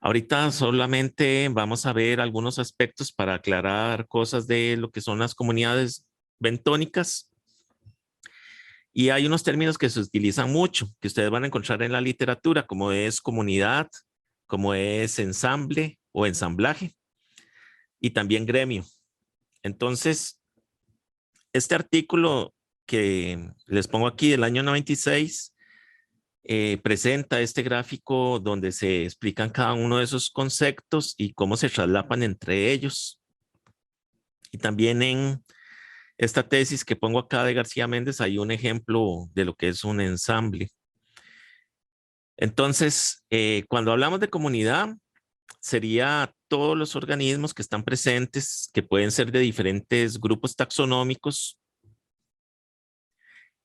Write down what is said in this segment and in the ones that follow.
Ahorita solamente vamos a ver algunos aspectos para aclarar cosas de lo que son las comunidades bentónicas. Y hay unos términos que se utilizan mucho, que ustedes van a encontrar en la literatura, como es comunidad, como es ensamble o ensamblaje, y también gremio. Entonces, este artículo que les pongo aquí del año 96 presenta este gráfico donde se explican cada uno de esos conceptos y cómo se traslapan entre ellos. Y también en esta tesis que pongo acá de García Méndez hay un ejemplo de lo que es un ensamble. Entonces, cuando hablamos de comunidad, sería todos los organismos que están presentes, que pueden ser de diferentes grupos taxonómicos.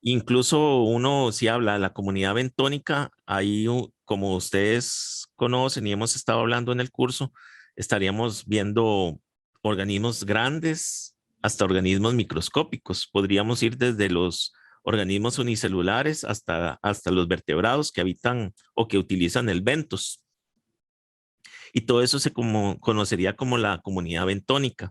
Incluso uno, si habla de la comunidad bentónica, ahí, como ustedes conocen y hemos estado hablando en el curso, estaríamos viendo organismos grandes hasta organismos microscópicos. Podríamos ir desde los organismos unicelulares hasta los vertebrados que habitan o que utilizan el bentos. Y todo eso conocería como la comunidad bentónica.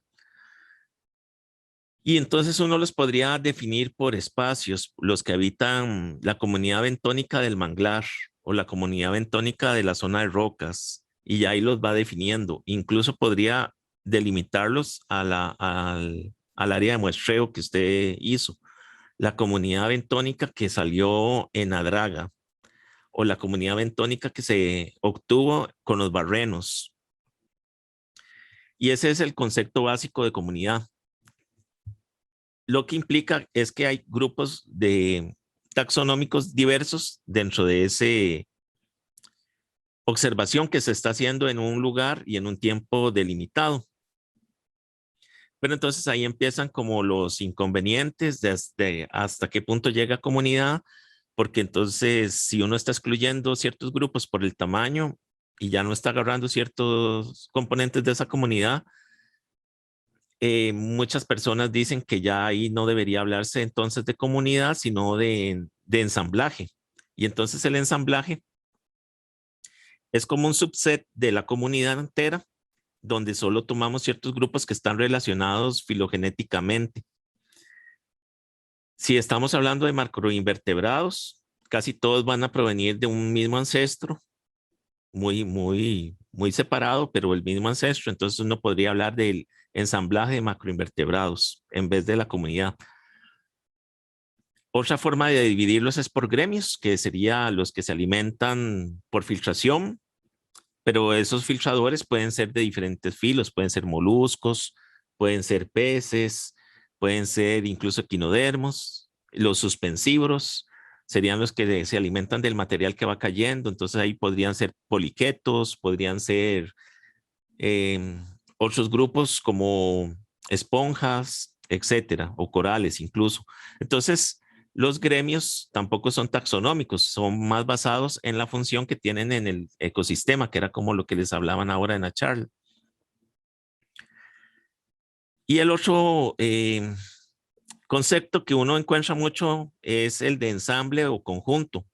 Y entonces uno los podría definir por espacios, los que habitan la comunidad bentónica del manglar o la comunidad bentónica de la zona de rocas, y ya ahí los va definiendo. Incluso podría delimitarlos al área de muestreo que usted hizo, la comunidad bentónica que salió en Adraga o la comunidad bentónica que se obtuvo con los barrenos. Y ese es el concepto básico de comunidad. Lo que implica es que hay grupos de taxonómicos diversos dentro de esa observación que se está haciendo en un lugar y en un tiempo delimitado. Pero entonces ahí empiezan como los inconvenientes de hasta qué punto llega comunidad, porque entonces si uno está excluyendo ciertos grupos por el tamaño y ya no está agarrando ciertos componentes de esa comunidad, muchas personas dicen que ya ahí no debería hablarse entonces de comunidad, sino de ensamblaje. Y entonces el ensamblaje es como un subset de la comunidad entera, donde solo tomamos ciertos grupos que están relacionados filogenéticamente. Si estamos hablando de macroinvertebrados, casi todos van a provenir de un mismo ancestro, muy separado, pero el mismo ancestro. Entonces uno podría hablar del ensamblaje de macroinvertebrados en vez de la comunidad. Otra forma de dividirlos es por gremios, que serían los que se alimentan por filtración, pero esos filtradores pueden ser de diferentes filos, pueden ser moluscos, pueden ser peces, pueden ser incluso equinodermos. Los suspensivos serían los que se alimentan del material que va cayendo, entonces ahí podrían ser poliquetos, podrían ser otros grupos como esponjas, etcétera, o corales incluso. Entonces, los gremios tampoco son taxonómicos, son más basados en la función que tienen en el ecosistema, que era como lo que les hablaban ahora en la charla. Y el otro concepto que uno encuentra mucho es el de ensamble o conjunto.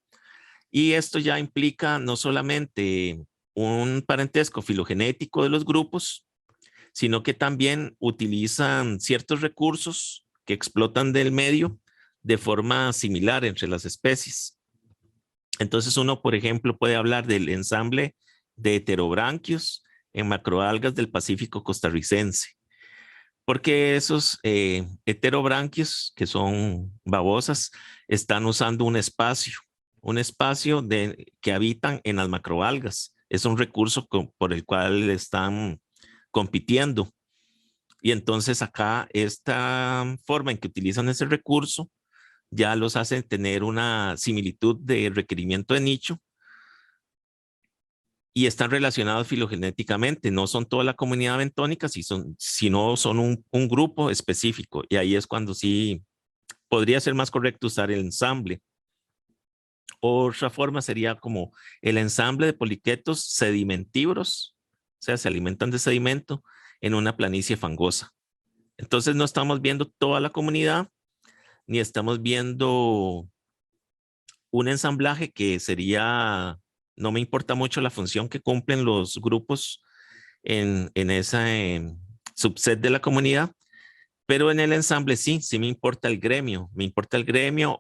Y esto ya implica no solamente un parentesco filogenético de los grupos, sino que también utilizan ciertos recursos que explotan del medio de forma similar entre las especies. Entonces uno, por ejemplo, puede hablar del ensamble de heterobranquios en macroalgas del Pacífico costarricense, porque esos heterobranquios, que son babosas, están usando un espacio que habitan en las macroalgas. Es un recurso por el cual están compitiendo. Y entonces acá esta forma en que utilizan ese recurso ya los hace tener una similitud de requerimiento de nicho y están relacionados filogenéticamente. No son toda la comunidad bentónica, sino son un grupo específico. Y ahí es cuando sí podría ser más correcto usar el ensamble. Otra forma sería como el ensamble de poliquetos sedimentívoros, o sea, se alimentan de sedimento en una planicie fangosa. Entonces no estamos viendo toda la comunidad, ni estamos viendo un ensamblaje que sería no me importa mucho la función que cumplen los grupos en ese subset de la comunidad, pero en el ensamble sí me importa el gremio,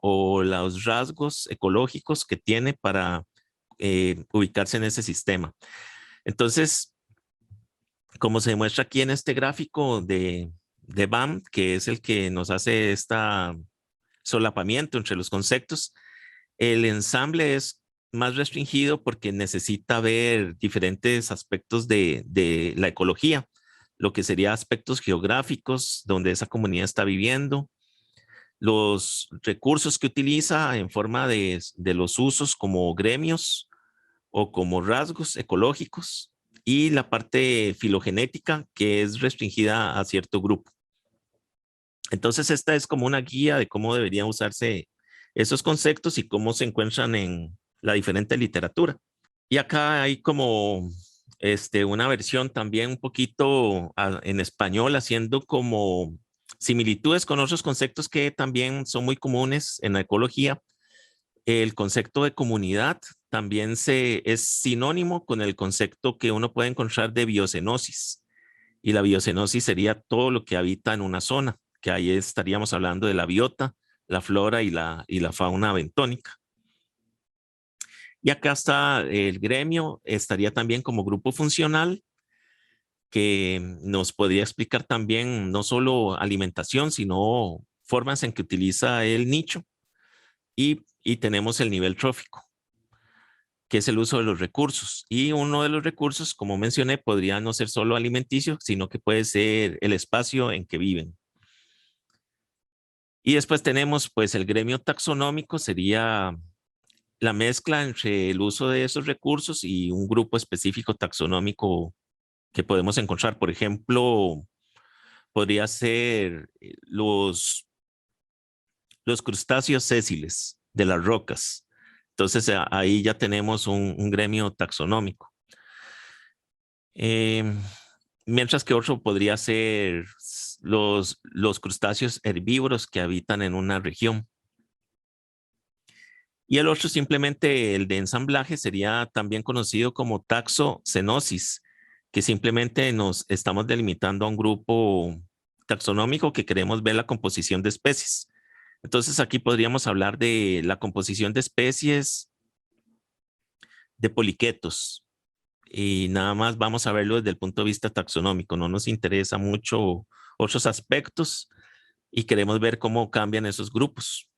o los rasgos ecológicos que tiene para ubicarse en ese sistema. Entonces, como se demuestra aquí en este gráfico de BAM, que es el que nos hace este solapamiento entre los conceptos, el ensamble es más restringido porque necesita ver diferentes aspectos de la ecología, lo que sería aspectos geográficos donde esa comunidad está viviendo, los recursos que utiliza en forma de los usos como gremios o como rasgos ecológicos, y la parte filogenética que es restringida a cierto grupo. Entonces esta es como una guía de cómo deberían usarse esos conceptos y cómo se encuentran en la diferente literatura. Y acá hay como una versión también un poquito en español, haciendo como similitudes con otros conceptos que también son muy comunes en la ecología. El concepto de comunidad también es sinónimo con el concepto que uno puede encontrar de biocenosis. Y la biocenosis sería todo lo que habita en una zona, que ahí estaríamos hablando de la biota, la flora y la fauna bentónica. Y acá está el gremio, estaría también como grupo funcional, que nos podría explicar también no solo alimentación, sino formas en que utiliza el nicho. Y tenemos el nivel trófico, que es el uso de los recursos. Y uno de los recursos, como mencioné, podría no ser solo alimenticio, sino que puede ser el espacio en que viven. Y después tenemos pues el gremio taxonómico, sería la mezcla entre el uso de esos recursos y un grupo específico taxonómico que podemos encontrar. Por ejemplo, podría ser los crustáceos sésiles de las rocas. Entonces ahí ya tenemos un gremio taxonómico. Mientras que otro podría ser los crustáceos herbívoros que habitan en una región. Y el otro, simplemente el de ensamblaje, sería también conocido como taxocenosis, que simplemente nos estamos delimitando a un grupo taxonómico que queremos ver la composición de especies. Entonces aquí podríamos hablar de la composición de especies de poliquetos, y nada más vamos a verlo desde el punto de vista taxonómico. No nos interesa mucho otros aspectos y queremos ver cómo cambian esos grupos.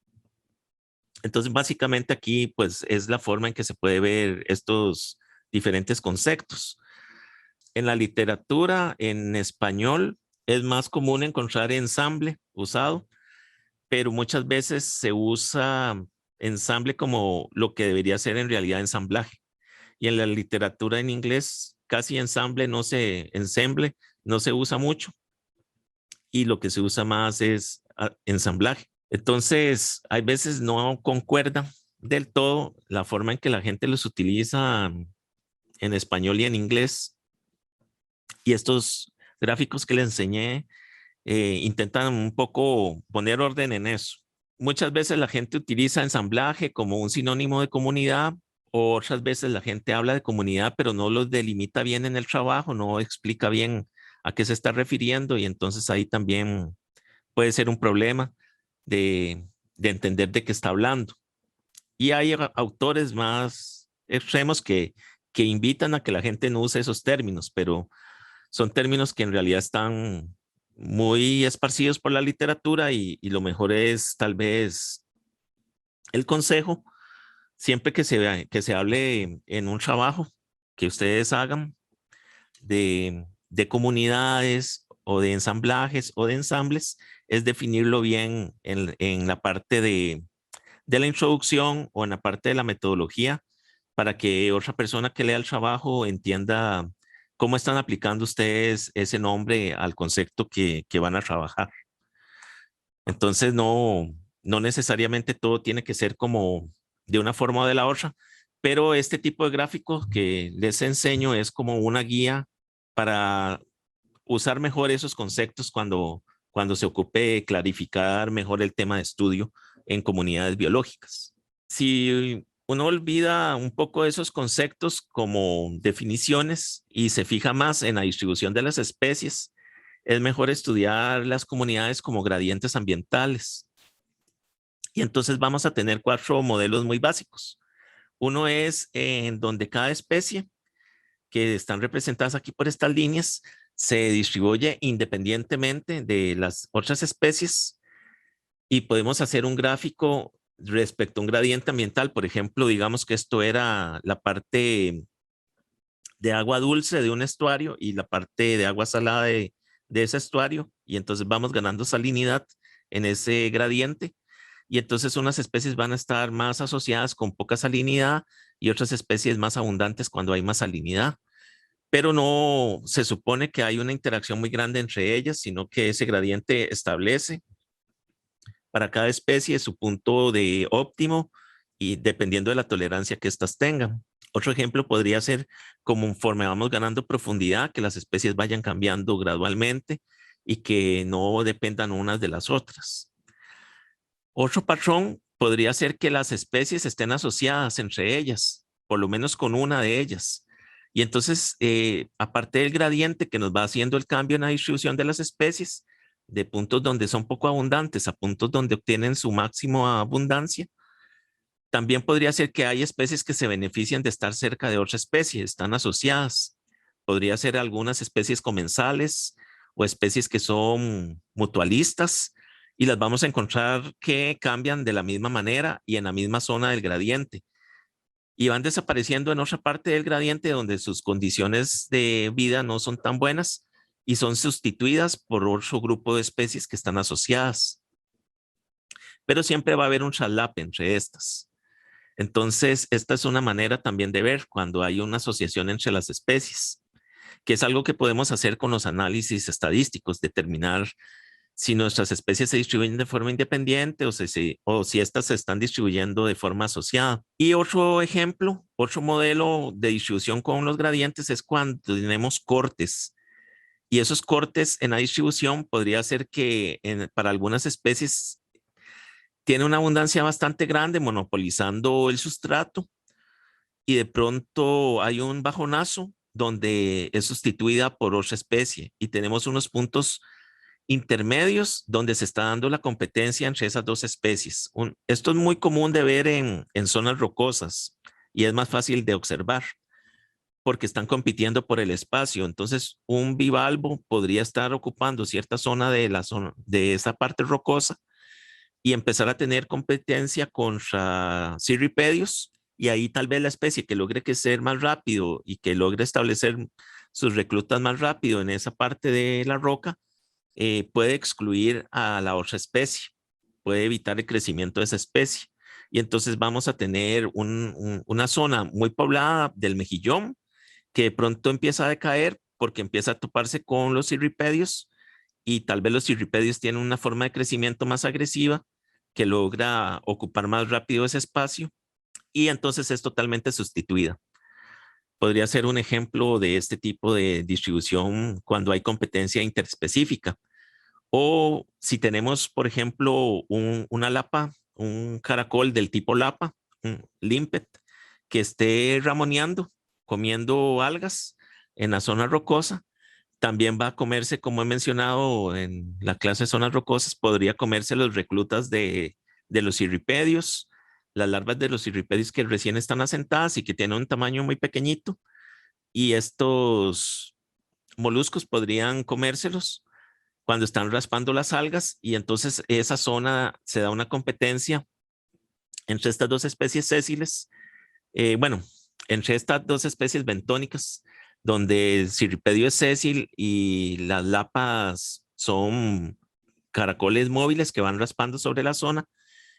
Entonces, básicamente aquí, pues, es la forma en que se puede ver estos diferentes conceptos. En la literatura, en español, es más común encontrar ensamble usado, pero muchas veces se usa ensamble como lo que debería ser en realidad ensamblaje. Y en la literatura en inglés, casi ensemble no se usa mucho, y lo que se usa más es ensamblaje. Entonces, hay veces no concuerda del todo la forma en que la gente los utiliza en español y en inglés. Y estos gráficos que les enseñé intentan un poco poner orden en eso. Muchas veces la gente utiliza ensamblaje como un sinónimo de comunidad, o otras veces la gente habla de comunidad, pero no los delimita bien en el trabajo, no explica bien a qué se está refiriendo, y entonces ahí también puede ser un problema de entender de qué está hablando. Y hay autores más extremos que invitan a que la gente no use esos términos, pero son términos que en realidad están muy esparcidos por la literatura, y lo mejor es tal vez el consejo, siempre que se hable en un trabajo que ustedes hagan de comunidades o de ensamblajes o de ensambles, es definirlo bien en la parte de la introducción o en la parte de la metodología, para que otra persona que lea el trabajo entienda cómo están aplicando ustedes ese nombre al concepto que van a trabajar. Entonces, no necesariamente todo tiene que ser como de una forma o de la otra, pero este tipo de gráficos que les enseño es como una guía para usar mejor esos conceptos cuando se ocupe clarificar mejor el tema de estudio en comunidades biológicas. Si uno olvida un poco esos conceptos como definiciones y se fija más en la distribución de las especies. Es mejor estudiar las comunidades como gradientes ambientales. Y entonces vamos a tener 4 modelos muy básicos. Uno es en donde cada especie, que están representadas aquí por estas líneas, se distribuye independientemente de las otras especies y podemos hacer un gráfico respecto a un gradiente ambiental. Por ejemplo, digamos que esto era la parte de agua dulce de un estuario y la parte de agua salada de ese estuario, y entonces vamos ganando salinidad en ese gradiente, y entonces unas especies van a estar más asociadas con poca salinidad y otras especies más abundantes cuando hay más salinidad. Pero no se supone que hay una interacción muy grande entre ellas, sino que ese gradiente establece para cada especie su punto de óptimo y dependiendo de la tolerancia que éstas tengan. Otro ejemplo podría ser como conforme vamos ganando profundidad, que las especies vayan cambiando gradualmente y que no dependan unas de las otras. Otro patrón podría ser que las especies estén asociadas entre ellas, por lo menos con una de ellas. Y entonces, aparte del gradiente que nos va haciendo el cambio en la distribución de las especies, de puntos donde son poco abundantes a puntos donde obtienen su máxima abundancia, también podría ser que hay especies que se benefician de estar cerca de otra especie, están asociadas. Podría ser algunas especies comensales o especies que son mutualistas y las vamos a encontrar que cambian de la misma manera y en la misma zona del gradiente y van desapareciendo en otra parte del gradiente donde sus condiciones de vida no son tan buenas y son sustituidas por otro grupo de especies que están asociadas. Pero siempre va a haber un traslape entre estas. Entonces, esta es una manera también de ver cuando hay una asociación entre las especies, que es algo que podemos hacer con los análisis estadísticos, determinar si nuestras especies se distribuyen de forma independiente o si estas se están distribuyendo de forma asociada. Y otro ejemplo, otro modelo de distribución con los gradientes es cuando tenemos cortes. Y esos cortes en la distribución podría ser que para algunas especies tiene una abundancia bastante grande, monopolizando el sustrato, y de pronto hay un bajonazo donde es sustituida por otra especie y tenemos unos puntos intermedios donde se está dando la competencia entre esas dos especies. Esto es muy común de ver en zonas rocosas y es más fácil de observar porque están compitiendo por el espacio. Entonces, un bivalvo podría estar ocupando cierta zona de la zona de esa parte rocosa y empezar a tener competencia contra cirripedios, y ahí tal vez la especie que logre crecer más rápido y que logre establecer sus reclutas más rápido en esa parte de la roca puede excluir a la otra especie, puede evitar el crecimiento de esa especie. Y entonces vamos a tener una zona muy poblada del mejillón que de pronto empieza a decaer porque empieza a toparse con los cirripedios y tal vez los cirripedios tienen una forma de crecimiento más agresiva que logra ocupar más rápido ese espacio y entonces es totalmente sustituida. Podría ser un ejemplo de este tipo de distribución cuando hay competencia interespecífica. O si tenemos, por ejemplo, una lapa, un caracol del tipo lapa, un limpet, que esté ramoneando, comiendo algas en la zona rocosa, también va a comerse, como he mencionado en la clase de zonas rocosas, podría comerse los reclutas de los cirripedios, las larvas de los cirripedios que recién están asentadas y que tienen un tamaño muy pequeñito. Y estos moluscos podrían comérselos cuando están raspando las algas y entonces esa zona se da una competencia entre estas dos especies sésiles, bueno, entre estas dos especies bentónicas, donde el cirripedio es sésil y las lapas son caracoles móviles que van raspando sobre la zona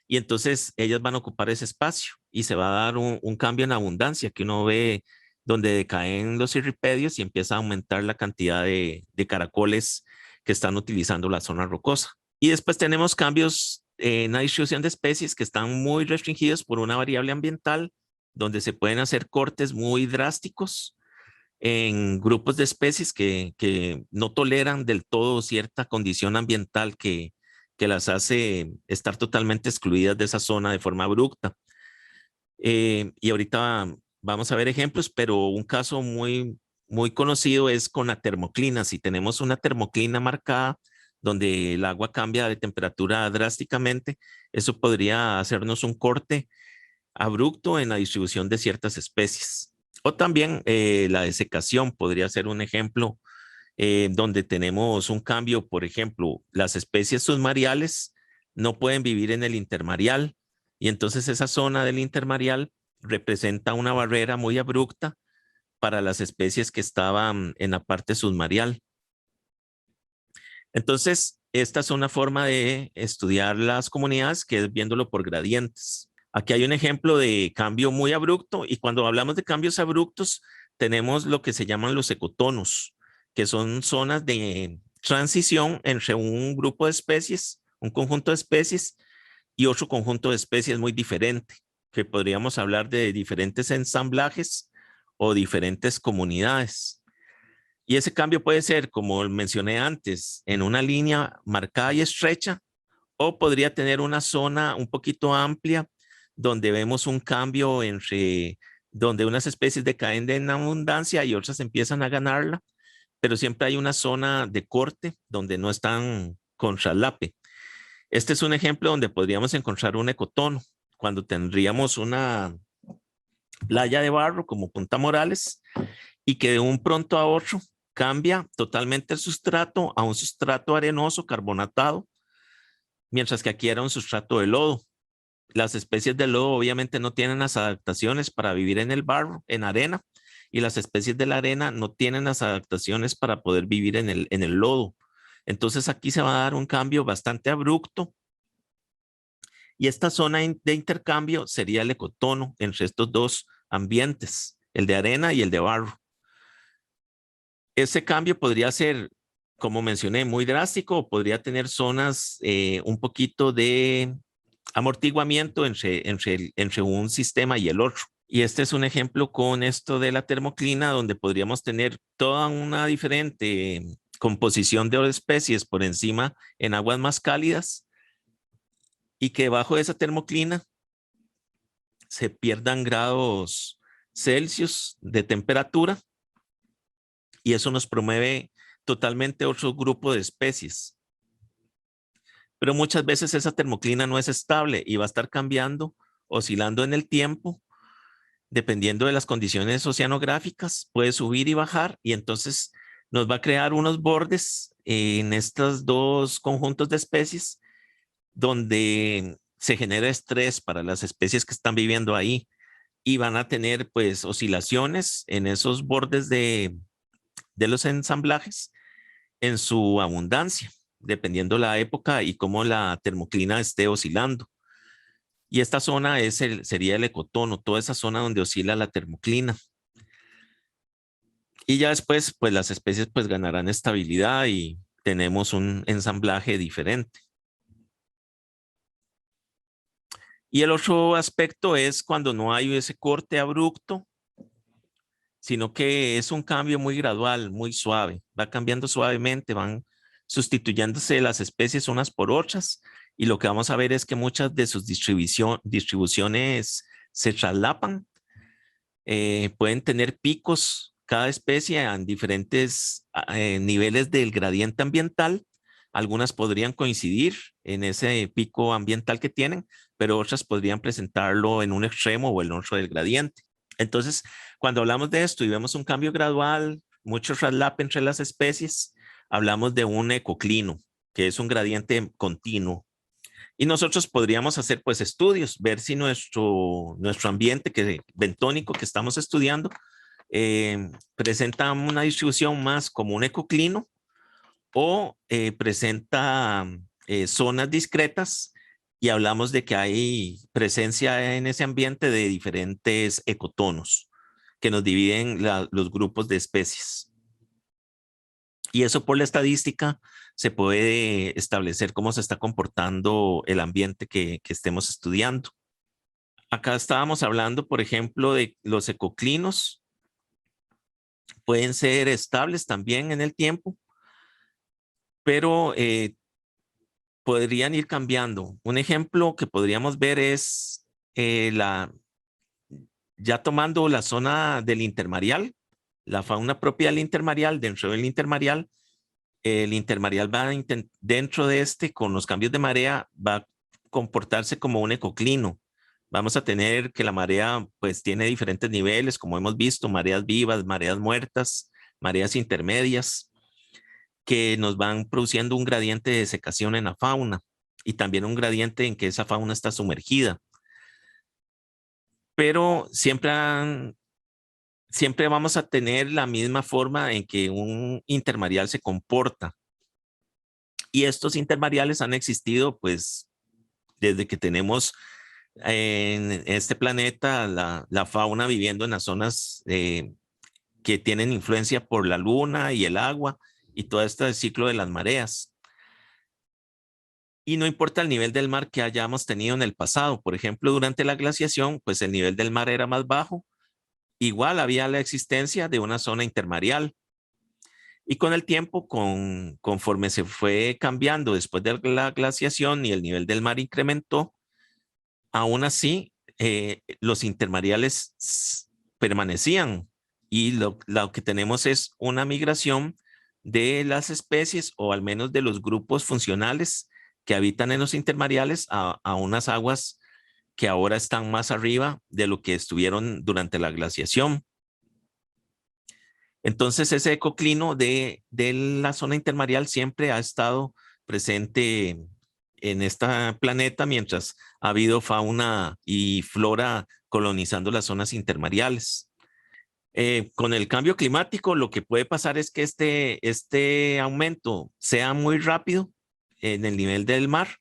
y entonces ellas van a ocupar ese espacio y se va a dar un cambio en abundancia que uno ve donde decaen los cirripedios y empieza a aumentar la cantidad de caracoles que están utilizando la zona rocosa. Y después tenemos cambios en la distribución de especies que están muy restringidos por una variable ambiental, donde se pueden hacer cortes muy drásticos en grupos de especies que no toleran del todo cierta condición ambiental que las hace estar totalmente excluidas de esa zona de forma abrupta. Y ahorita vamos a ver ejemplos, pero un caso muy conocido es con la termoclina. Si tenemos una termoclina marcada, donde el agua cambia de temperatura drásticamente, eso podría hacernos un corte abrupto en la distribución de ciertas especies. O también la desecación podría ser un ejemplo donde tenemos un cambio, por ejemplo, las especies submareales no pueden vivir en el intermareal y entonces esa zona del intermareal representa una barrera muy abrupta para las especies que estaban en la parte submareal. Entonces, esta es una forma de estudiar las comunidades que es viéndolo por gradientes. Aquí hay un ejemplo de cambio muy abrupto y cuando hablamos de cambios abruptos, tenemos lo que se llaman los ecotonos, que son zonas de transición entre un grupo de especies, un conjunto de especies y otro conjunto de especies muy diferente, que podríamos hablar de diferentes ensamblajes o diferentes comunidades. Y ese cambio puede ser, como mencioné antes, en una línea marcada y estrecha, o podría tener una zona un poquito amplia donde vemos un cambio entre donde unas especies decaen en abundancia y otras empiezan a ganarla, pero siempre hay una zona de corte donde no están con traslape. Este es un ejemplo donde podríamos encontrar un ecotono, cuando tendríamos una playa de barro como Punta Morales y que de un pronto a otro cambia totalmente el sustrato a un sustrato arenoso carbonatado, mientras que aquí era un sustrato de lodo. Las especies de lodo obviamente no tienen las adaptaciones para vivir en el barro, en arena, y las especies de la arena no tienen las adaptaciones para poder vivir en el lodo. Entonces aquí se va a dar un cambio bastante abrupto y esta zona de intercambio sería el ecotono entre estos dos ambientes, el de arena y el de barro. Ese cambio podría ser, como mencioné, muy drástico o podría tener zonas un poquito de amortiguamiento entre un sistema y el otro. Y este es un ejemplo con esto de la termoclina, donde podríamos tener toda una diferente composición de especies por encima en aguas más cálidas y que bajo esa termoclina se pierdan grados Celsius de temperatura y eso nos promueve totalmente otro grupo de especies. Pero muchas veces esa termoclina no es estable y va a estar cambiando, oscilando en el tiempo, dependiendo de las condiciones oceanográficas, puede subir y bajar y entonces nos va a crear unos bordes en estos dos conjuntos de especies donde se genera estrés para las especies que están viviendo ahí y van a tener pues oscilaciones en esos bordes de los ensamblajes en su abundancia, dependiendo la época y cómo la termoclina esté oscilando. Y esta zona sería el ecotono, toda esa zona donde oscila la termoclina. Y ya después, pues las especies pues ganarán estabilidad y tenemos un ensamblaje diferente. Y el otro aspecto es cuando no hay ese corte abrupto, sino que es un cambio muy gradual, muy suave. Va cambiando suavemente, van sustituyéndose las especies unas por otras y lo que vamos a ver es que muchas de sus distribuciones se traslapan, pueden tener picos cada especie en diferentes niveles del gradiente ambiental. Algunas podrían coincidir en ese pico ambiental que tienen, pero otras podrían presentarlo en un extremo o el otro del gradiente. Entonces, cuando hablamos de esto y vemos un cambio gradual, mucho traslape entre las especies, hablamos de un ecoclino, que es un gradiente continuo. Y nosotros podríamos hacer pues estudios, ver si nuestro ambiente bentónico que estamos estudiando presenta una distribución más como un ecoclino o presenta zonas discretas y hablamos de que hay presencia en ese ambiente de diferentes ecotonos que nos dividen los grupos de especies. Y eso por la estadística se puede establecer cómo se está comportando el ambiente que estemos estudiando. Acá estábamos hablando, por ejemplo, de los ecoclinos. Pueden ser estables también en el tiempo, pero podrían ir cambiando. Un ejemplo que podríamos ver es Ya tomando la zona del intermareal, la fauna propia del intermareal, dentro del intermareal, el intermareal va dentro de este, con los cambios de marea, va a comportarse como un ecoclino. Vamos a tener que la marea pues tiene diferentes niveles, como hemos visto, mareas vivas, mareas muertas, mareas intermedias, que nos van produciendo un gradiente de secación en la fauna y también un gradiente en que esa fauna está sumergida. Pero siempre vamos a tener la misma forma en que un intermareal se comporta. Y estos intermareales han existido pues desde que tenemos en este planeta la fauna viviendo en las zonas que tienen influencia por la luna y el agua y todo este ciclo de las mareas. Y no importa el nivel del mar que hayamos tenido en el pasado. Por ejemplo, durante la glaciación, pues el nivel del mar era más bajo. Igual había la existencia de una zona intermareal. Y con el tiempo, conforme se fue cambiando después de la glaciación y el nivel del mar incrementó, aún así los intermareales permanecían. Y lo que tenemos es una migración de las especies o al menos de los grupos funcionales que habitan en los intermareales a unas aguas que ahora están más arriba de lo que estuvieron durante la glaciación. Entonces ese ecoclino de la zona intermareal siempre ha estado presente en este planeta mientras ha habido fauna y flora colonizando las zonas intermareales. Con el cambio climático, lo que puede pasar es que este aumento sea muy rápido en el nivel del mar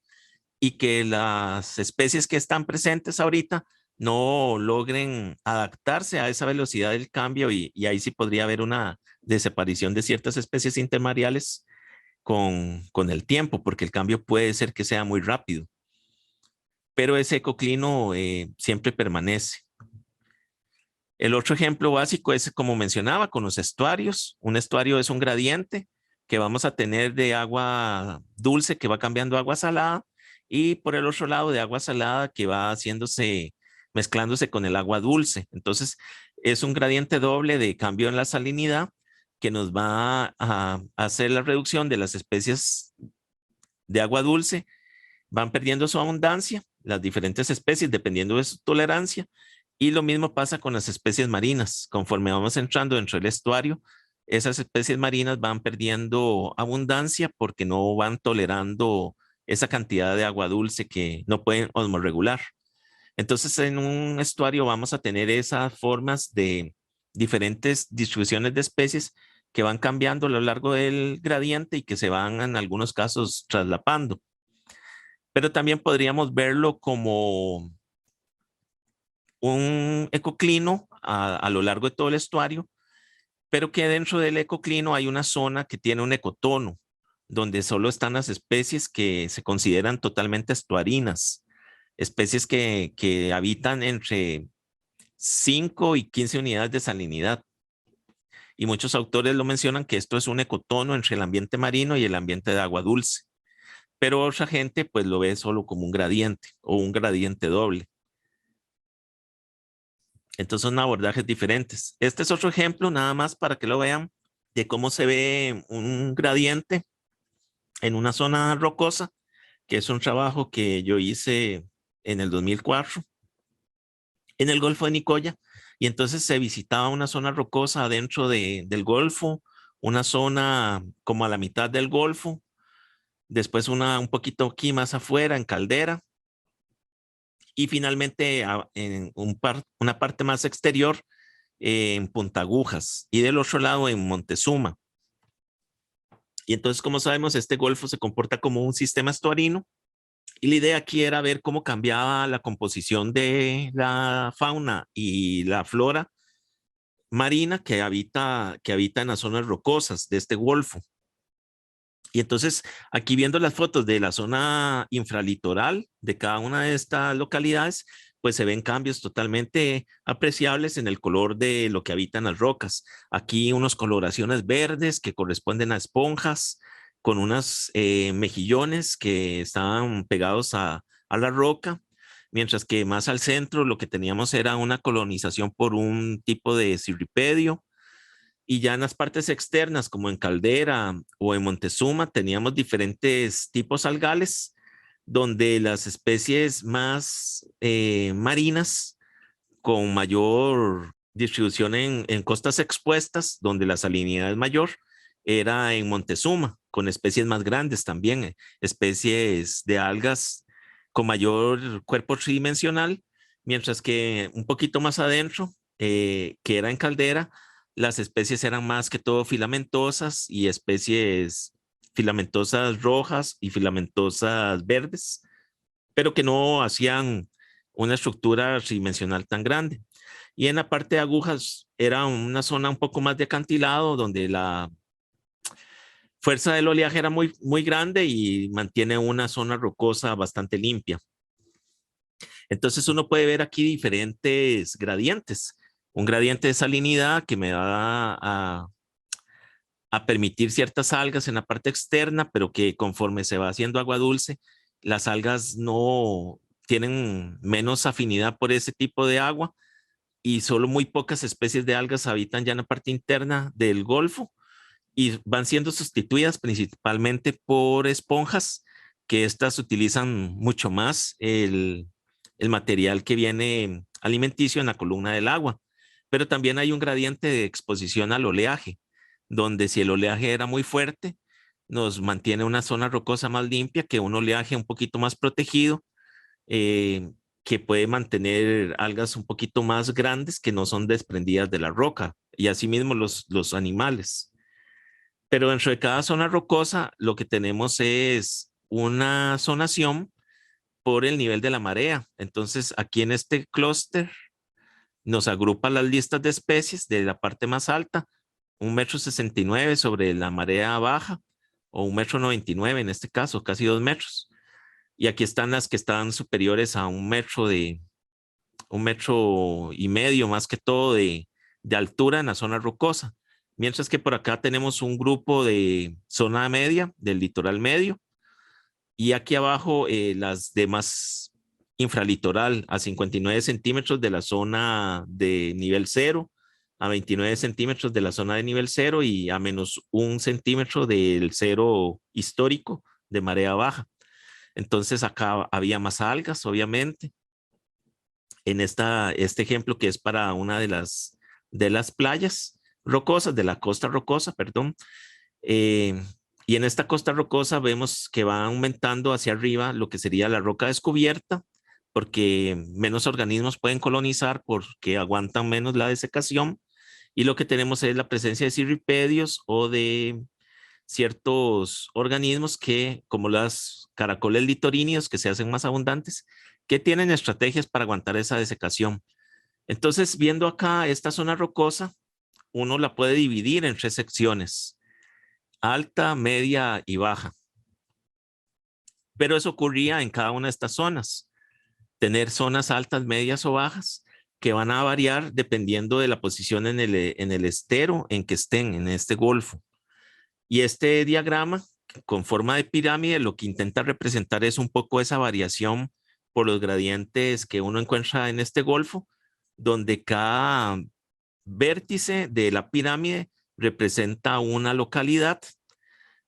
y que las especies que están presentes ahorita no logren adaptarse a esa velocidad del cambio y ahí sí podría haber una desaparición de ciertas especies intermareales con el tiempo, porque el cambio puede ser que sea muy rápido, pero ese ecoclino siempre permanece. El otro ejemplo básico es, como mencionaba, con los estuarios. Un estuario es un gradiente que vamos a tener de agua dulce que va cambiando a agua salada y por el otro lado de agua salada que va haciéndose, mezclándose con el agua dulce. Entonces, es un gradiente doble de cambio en la salinidad que nos va a hacer la reducción de las especies de agua dulce, van perdiendo su abundancia, las diferentes especies, dependiendo de su tolerancia. Y lo mismo pasa con las especies marinas. Conforme vamos entrando dentro del estuario, esas especies marinas van perdiendo abundancia porque no van tolerando esa cantidad de agua dulce que no pueden osmorregular. Entonces, en un estuario vamos a tener esas formas de diferentes distribuciones de especies que van cambiando a lo largo del gradiente y que se van en algunos casos traslapando. Pero también podríamos verlo como un ecoclino a lo largo de todo el estuario, pero que dentro del ecoclino hay una zona que tiene un ecotono, donde solo están las especies que se consideran totalmente estuarinas, especies que habitan entre 5 y 15 unidades de salinidad. Y muchos autores lo mencionan que esto es un ecotono entre el ambiente marino y el ambiente de agua dulce. Pero otra gente pues lo ve solo como un gradiente o un gradiente doble. Entonces son abordajes diferentes. Este es otro ejemplo, nada más para que lo vean, de cómo se ve un gradiente en una zona rocosa, que es un trabajo que yo hice en el 2004 en el Golfo de Nicoya. Y entonces se visitaba una zona rocosa adentro del Golfo, una zona como a la mitad del Golfo, después una un poquito aquí más afuera en Caldera y finalmente en una parte más exterior en Punta Agujas y del otro lado en Montezuma. Y entonces, como sabemos, este golfo se comporta como un sistema estuarino y la idea aquí era ver cómo cambiaba la composición de la fauna y la flora marina que habita en las zonas rocosas de este golfo. Y entonces, aquí viendo las fotos de la zona infralitoral de cada una de estas localidades, pues se ven cambios totalmente apreciables en el color de lo que habitan las rocas. Aquí unas coloraciones verdes que corresponden a esponjas, con unos mejillones que estaban pegados a la roca. mientras que más al centro lo que teníamos era una colonización por un tipo de cirripedio, y ya en las partes externas, como en Caldera o en Montezuma, teníamos diferentes tipos algales, donde las especies más marinas, con mayor distribución en costas expuestas, donde la salinidad es mayor, era en Montezuma, con especies más grandes también, especies de algas con mayor cuerpo tridimensional, mientras que un poquito más adentro, que era en Caldera, las especies eran más que todo filamentosas y especies filamentosas rojas y filamentosas verdes, pero que no hacían una estructura tridimensional tan grande. Y en la parte de agujas era una zona un poco más de acantilado, donde la fuerza del oleaje era muy grande y mantiene una zona rocosa bastante limpia. Entonces uno puede ver aquí diferentes gradientes. Un gradiente de salinidad que me va a permitir ciertas algas en la parte externa, pero que conforme se va haciendo agua dulce, las algas no tienen menos afinidad por ese tipo de agua, y solo muy pocas especies de algas habitan ya en la parte interna del Golfo, y van siendo sustituidas principalmente por esponjas, que estas utilizan mucho más el material que viene alimenticio en la columna del agua. Pero también hay un gradiente de exposición al oleaje, donde si el oleaje era muy fuerte, nos mantiene una zona rocosa más limpia que un oleaje un poquito más protegido, eh, que puede mantener algas un poquito más grandes que no son desprendidas de la roca, y asimismo los animales. Pero dentro de cada zona rocosa, lo que tenemos es una zonación por el nivel de la marea. Entonces, aquí en este clúster nos agrupa las listas de especies de la parte más alta, 1,69 m sobre la marea baja, o 1,99 m en este caso, casi 2 metros. Y aquí están las que están superiores a 1 metro, de 1,5 m más que todo de altura en la zona rocosa. Mientras que por acá tenemos un grupo de zona media, del litoral medio, y aquí abajo las demás infralitoral, a 59 centímetros de la zona de nivel cero, a 29 centímetros de la zona de nivel cero, y a -1 centímetro del cero histórico de marea baja. Entonces acá había más algas, obviamente. En este ejemplo, que es para una de las playas rocosas, de la costa rocosa, perdón. Eh, y en esta costa rocosa vemos que va aumentando hacia arriba lo que sería la roca descubierta, porque menos organismos pueden colonizar porque aguantan menos la desecación. Y lo que tenemos es la presencia de cirripedios o de ciertos organismos que, como las caracoles litoríneos, que se hacen más abundantes, que tienen estrategias para aguantar esa desecación. Entonces, viendo acá esta zona rocosa, uno la puede dividir en 3 secciones: alta, media y baja. Pero eso ocurría en cada una de estas zonas. Tener zonas altas, medias o bajas, que van a variar dependiendo de la posición en el estero en que estén, en este golfo. Y este diagrama con forma de pirámide lo que intenta representar es un poco esa variación por los gradientes que uno encuentra en este golfo, donde cada vértice de la pirámide representa una localidad.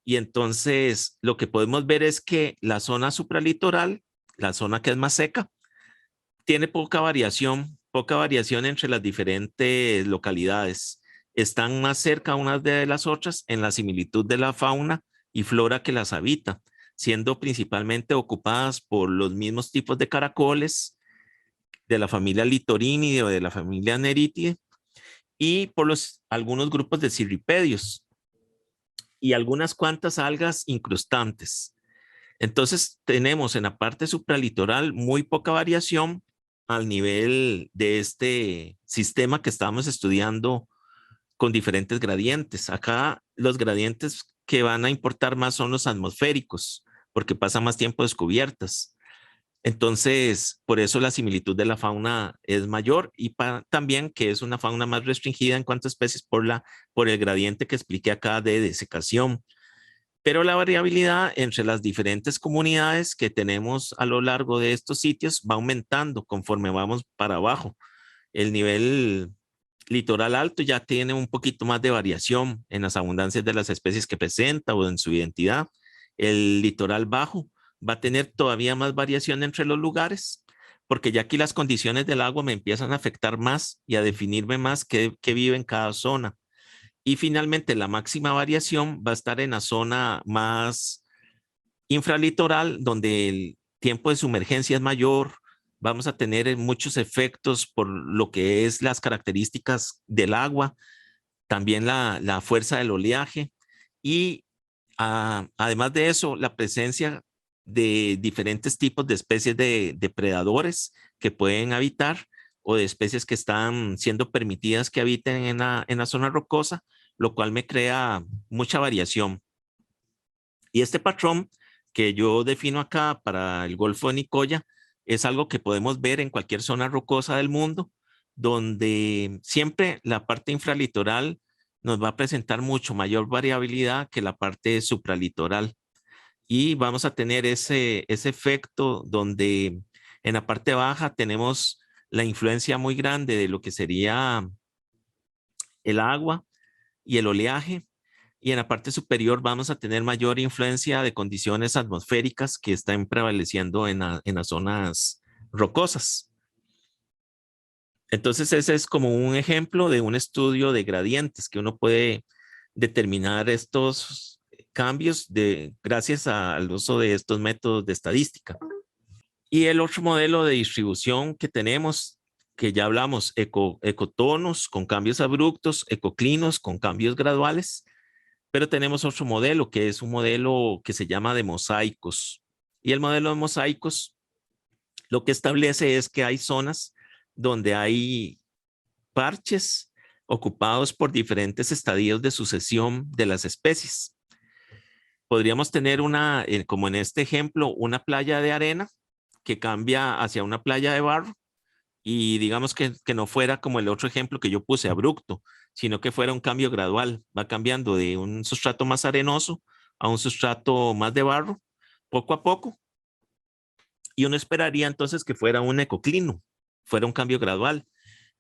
Y entonces lo que podemos ver es que la zona supralitoral, la zona que es más seca, tiene poca variación entre las diferentes localidades. Están más cerca unas de las otras en la similitud de la fauna y flora que las habita, siendo principalmente ocupadas por los mismos tipos de caracoles de la familia Litorínidae o de la familia Neritidae, y por algunos grupos de cirripedios y algunas cuantas algas incrustantes. Entonces tenemos en la parte supralitoral muy poca variación al nivel de este sistema que estábamos estudiando con diferentes gradientes. Acá los gradientes que van a importar más son los atmosféricos, porque pasa más tiempo descubiertas. Entonces, por eso la similitud de la fauna es mayor, y también que es una fauna más restringida en cuanto a especies por el gradiente que expliqué acá de desecación. pero la variabilidad entre las diferentes comunidades que tenemos a lo largo de estos sitios va aumentando conforme vamos para abajo. El nivel litoral alto ya tiene un poquito más de variación en las abundancias de las especies que presenta o en su identidad. El litoral bajo va a tener todavía más variación entre los lugares, porque ya aquí las condiciones del agua me empiezan a afectar más y a definirme más qué vive en cada zona. Y finalmente, la máxima variación va a estar en la zona más infralitoral, donde el tiempo de sumergencia es mayor. Vamos a tener muchos efectos por lo que es las características del agua, también la fuerza del oleaje y además de eso, la presencia de diferentes tipos de especies de depredadores que pueden habitar o de especies que están siendo permitidas que habiten en la zona rocosa, lo cual me crea mucha variación. Y este patrón que yo defino acá para el Golfo de Nicoya es algo que podemos ver en cualquier zona rocosa del mundo, donde siempre la parte infralitoral nos va a presentar mucho mayor variabilidad que la parte supralitoral. Y vamos a tener ese efecto donde en la parte baja tenemos la influencia muy grande de lo que sería el agua y el oleaje, y en la parte superior vamos a tener mayor influencia de condiciones atmosféricas que están prevaleciendo en las zonas rocosas. Entonces ese es como un ejemplo de un estudio de gradientes que uno puede determinar estos cambios gracias al uso de estos métodos de estadística. Y el otro modelo de distribución que tenemos, que ya hablamos, ecotonos con cambios abruptos, ecoclinos con cambios graduales, pero tenemos otro modelo que es un modelo que se llama de mosaicos. Y el modelo de mosaicos lo que establece es que hay zonas donde hay parches ocupados por diferentes estadios de sucesión de las especies. Podríamos tener como en este ejemplo, una playa de arena que cambia hacia una playa de barro y digamos que no fuera como el otro ejemplo que yo puse, abrupto, sino que fuera un cambio gradual. Va cambiando de un sustrato más arenoso a un sustrato más de barro, poco a poco. Y uno esperaría entonces que fuera un ecoclino, fuera un cambio gradual.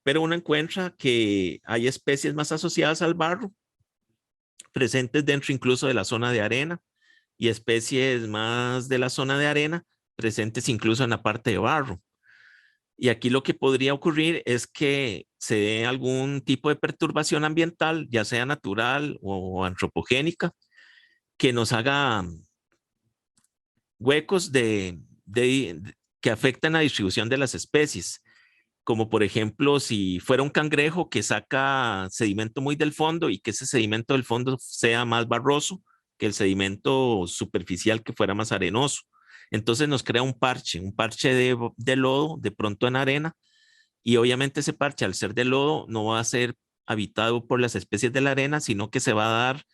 Pero uno encuentra que hay especies más asociadas al barro, presentes dentro incluso de la zona de arena, y especies más de la zona de arena, presentes incluso en la parte de barro. Y aquí lo que podría ocurrir es que se dé algún tipo de perturbación ambiental, ya sea natural o antropogénica, que nos haga huecos que afectan la distribución de las especies, como por ejemplo si fuera un cangrejo que saca sedimento muy del fondo y que ese sedimento del fondo sea más barroso que el sedimento superficial que fuera más arenoso. Entonces nos crea un parche de lodo de pronto en arena, y obviamente ese parche al ser de lodo no va a ser habitado por las especies de la arena, sino que se va a dar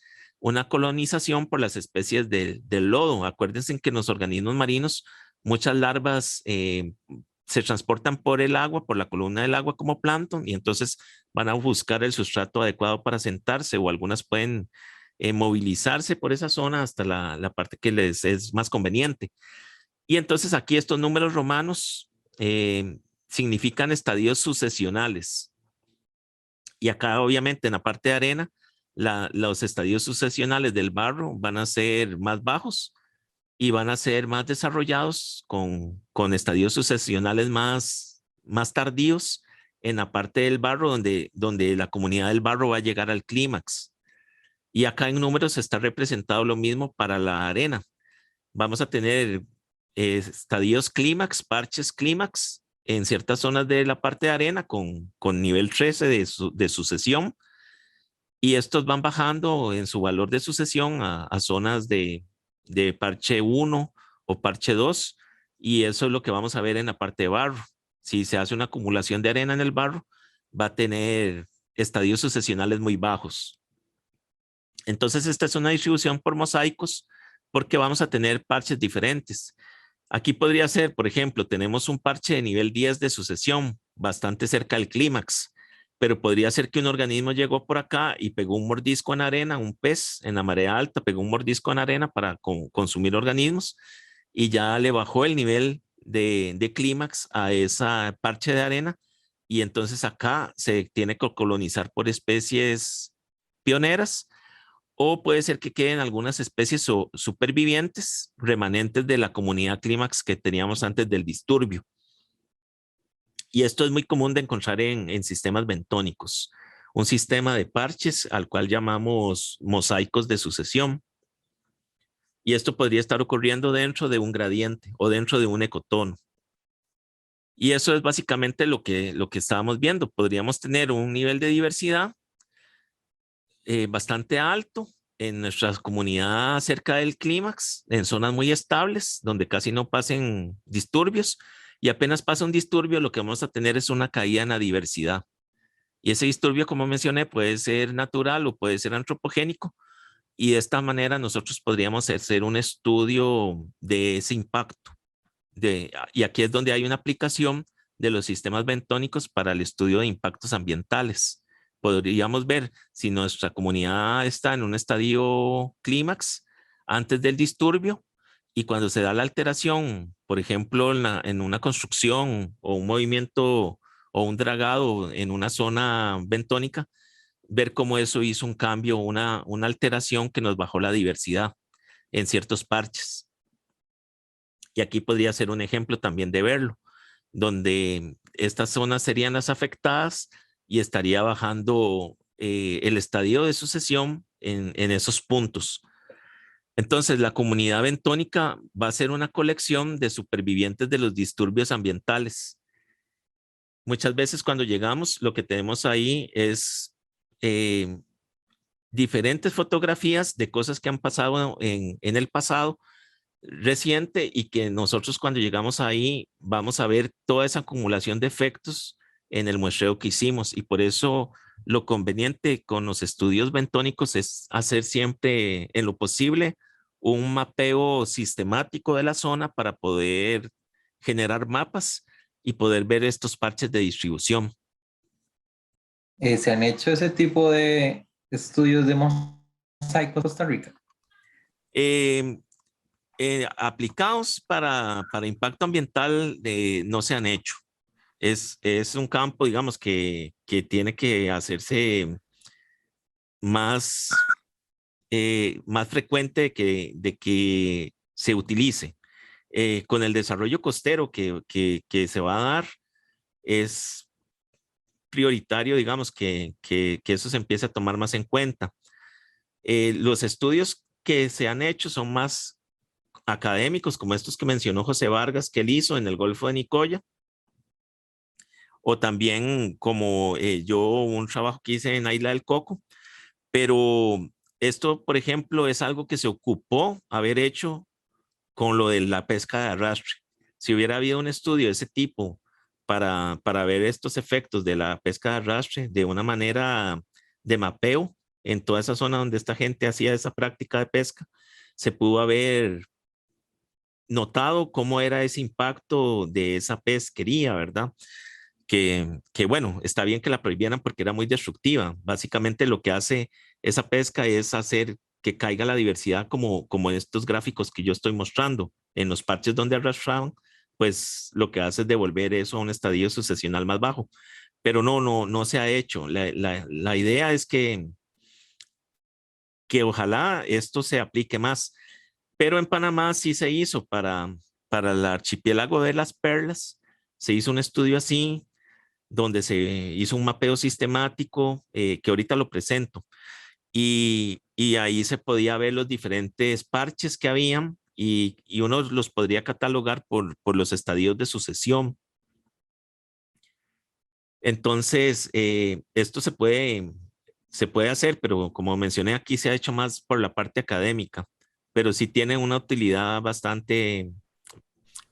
una colonización por las especies del lodo. Acuérdense que en los organismos marinos muchas larvas se transportan por el agua, por la columna del agua como plancton, y entonces van a buscar el sustrato adecuado para sentarse, o algunas pueden movilizarse por esa zona hasta la parte que les es más conveniente. Y entonces aquí estos números romanos significan estadios sucesionales. Y acá obviamente en la parte de arena, los estadios sucesionales del barro van a ser más bajos y van a ser más desarrollados con estadios sucesionales más tardíos en la parte del barro donde la comunidad del barro va a llegar al clímax. Y acá en números está representado lo mismo para la arena. Vamos a tener estadios clímax, parches clímax en ciertas zonas de la parte de arena con nivel 13 de sucesión, y estos van bajando en su valor de sucesión a zonas de parche 1 o parche 2, y eso es lo que vamos a ver en la parte de barro. Si se hace una acumulación de arena en el barro, va a tener estadios sucesionales muy bajos. Entonces esta es una distribución por mosaicos porque vamos a tener parches diferentes. Aquí podría ser, por ejemplo, tenemos un parche de nivel 10 de sucesión, bastante cerca del clímax, pero podría ser que un organismo llegó por acá y pegó un mordisco en arena, un pez en la marea alta pegó un mordisco en arena para consumir organismos y ya le bajó el nivel de clímax a esa parche de arena y entonces acá se tiene que colonizar por especies pioneras o puede ser que queden algunas especies supervivientes remanentes de la comunidad clímax que teníamos antes del disturbio. Y esto es muy común de encontrar en sistemas bentónicos, un sistema de parches al cual llamamos mosaicos de sucesión. Y esto podría estar ocurriendo dentro de un gradiente o dentro de un ecotono. Y eso es básicamente lo que estábamos viendo. Podríamos tener un nivel de diversidad bastante alto en nuestra comunidad cerca del clímax, en zonas muy estables, donde casi no pasen disturbios. Y apenas pasa un disturbio, lo que vamos a tener es una caída en la diversidad. Y ese disturbio, como mencioné, puede ser natural o puede ser antropogénico. Y de esta manera nosotros podríamos hacer un estudio de ese impacto. Y aquí es donde hay una aplicación de los sistemas bentónicos para el estudio de impactos ambientales. Podríamos ver si nuestra comunidad está en un estadio clímax antes del disturbio y cuando se da la alteración, por ejemplo, en una construcción o un movimiento o un dragado en una zona bentónica, ver cómo eso hizo un cambio, una alteración que nos bajó la diversidad en ciertos parches. Y aquí podría ser un ejemplo también de verlo, donde estas zonas serían las afectadas y estaría bajando el estadio de sucesión en esos puntos. Entonces, la comunidad bentónica va a ser una colección de supervivientes de los disturbios ambientales. Muchas veces cuando llegamos, lo que tenemos ahí es eh, diferentes fotografías de cosas que han pasado en el pasado reciente y que nosotros cuando llegamos ahí vamos a ver toda esa acumulación de efectos en el muestreo que hicimos y por eso lo conveniente con los estudios bentónicos es hacer siempre en lo posible un mapeo sistemático de la zona para poder generar mapas y poder ver estos parches de distribución. ¿Se han hecho ese tipo de estudios de mosaicos en Costa Rica? Eh, Aplicados para impacto ambiental no se han hecho. Es un campo, digamos, que tiene que hacerse más, más frecuente de que se utilice. Con el desarrollo costero que se va a dar, es prioritario, digamos, que eso se empiece a tomar más en cuenta. Los estudios que se han hecho son más académicos, como estos que mencionó José Vargas, que él hizo en el Golfo de Nicoya, o también como yo un trabajo que hice en Isla del Coco, pero esto, por ejemplo, es algo que se ocupó haber hecho con lo de la pesca de arrastre. Si hubiera habido un estudio de ese tipo para ver estos efectos de la pesca de arrastre de una manera de mapeo en toda esa zona donde esta gente hacía esa práctica de pesca, se pudo haber notado cómo era ese impacto de esa pesquería, ¿verdad? Que bueno, está bien que la prohibieran porque era muy destructiva. Básicamente lo que hace esa pesca es hacer que caiga la diversidad como en estos gráficos que yo estoy mostrando. En los parches donde arrastraban, pues lo que hace es devolver eso a un estadio sucesional más bajo. Pero no se ha hecho. La idea es que ojalá esto se aplique más. Pero en Panamá sí se hizo para el archipiélago de las Perlas. Se hizo un estudio así, donde se hizo un mapeo sistemático que ahorita lo presento. Y ahí se podía ver los diferentes parches que habían y uno los podría catalogar por los estadios de sucesión. Entonces, esto se puede hacer, pero como mencioné aquí, se ha hecho más por la parte académica, pero sí tiene una utilidad bastante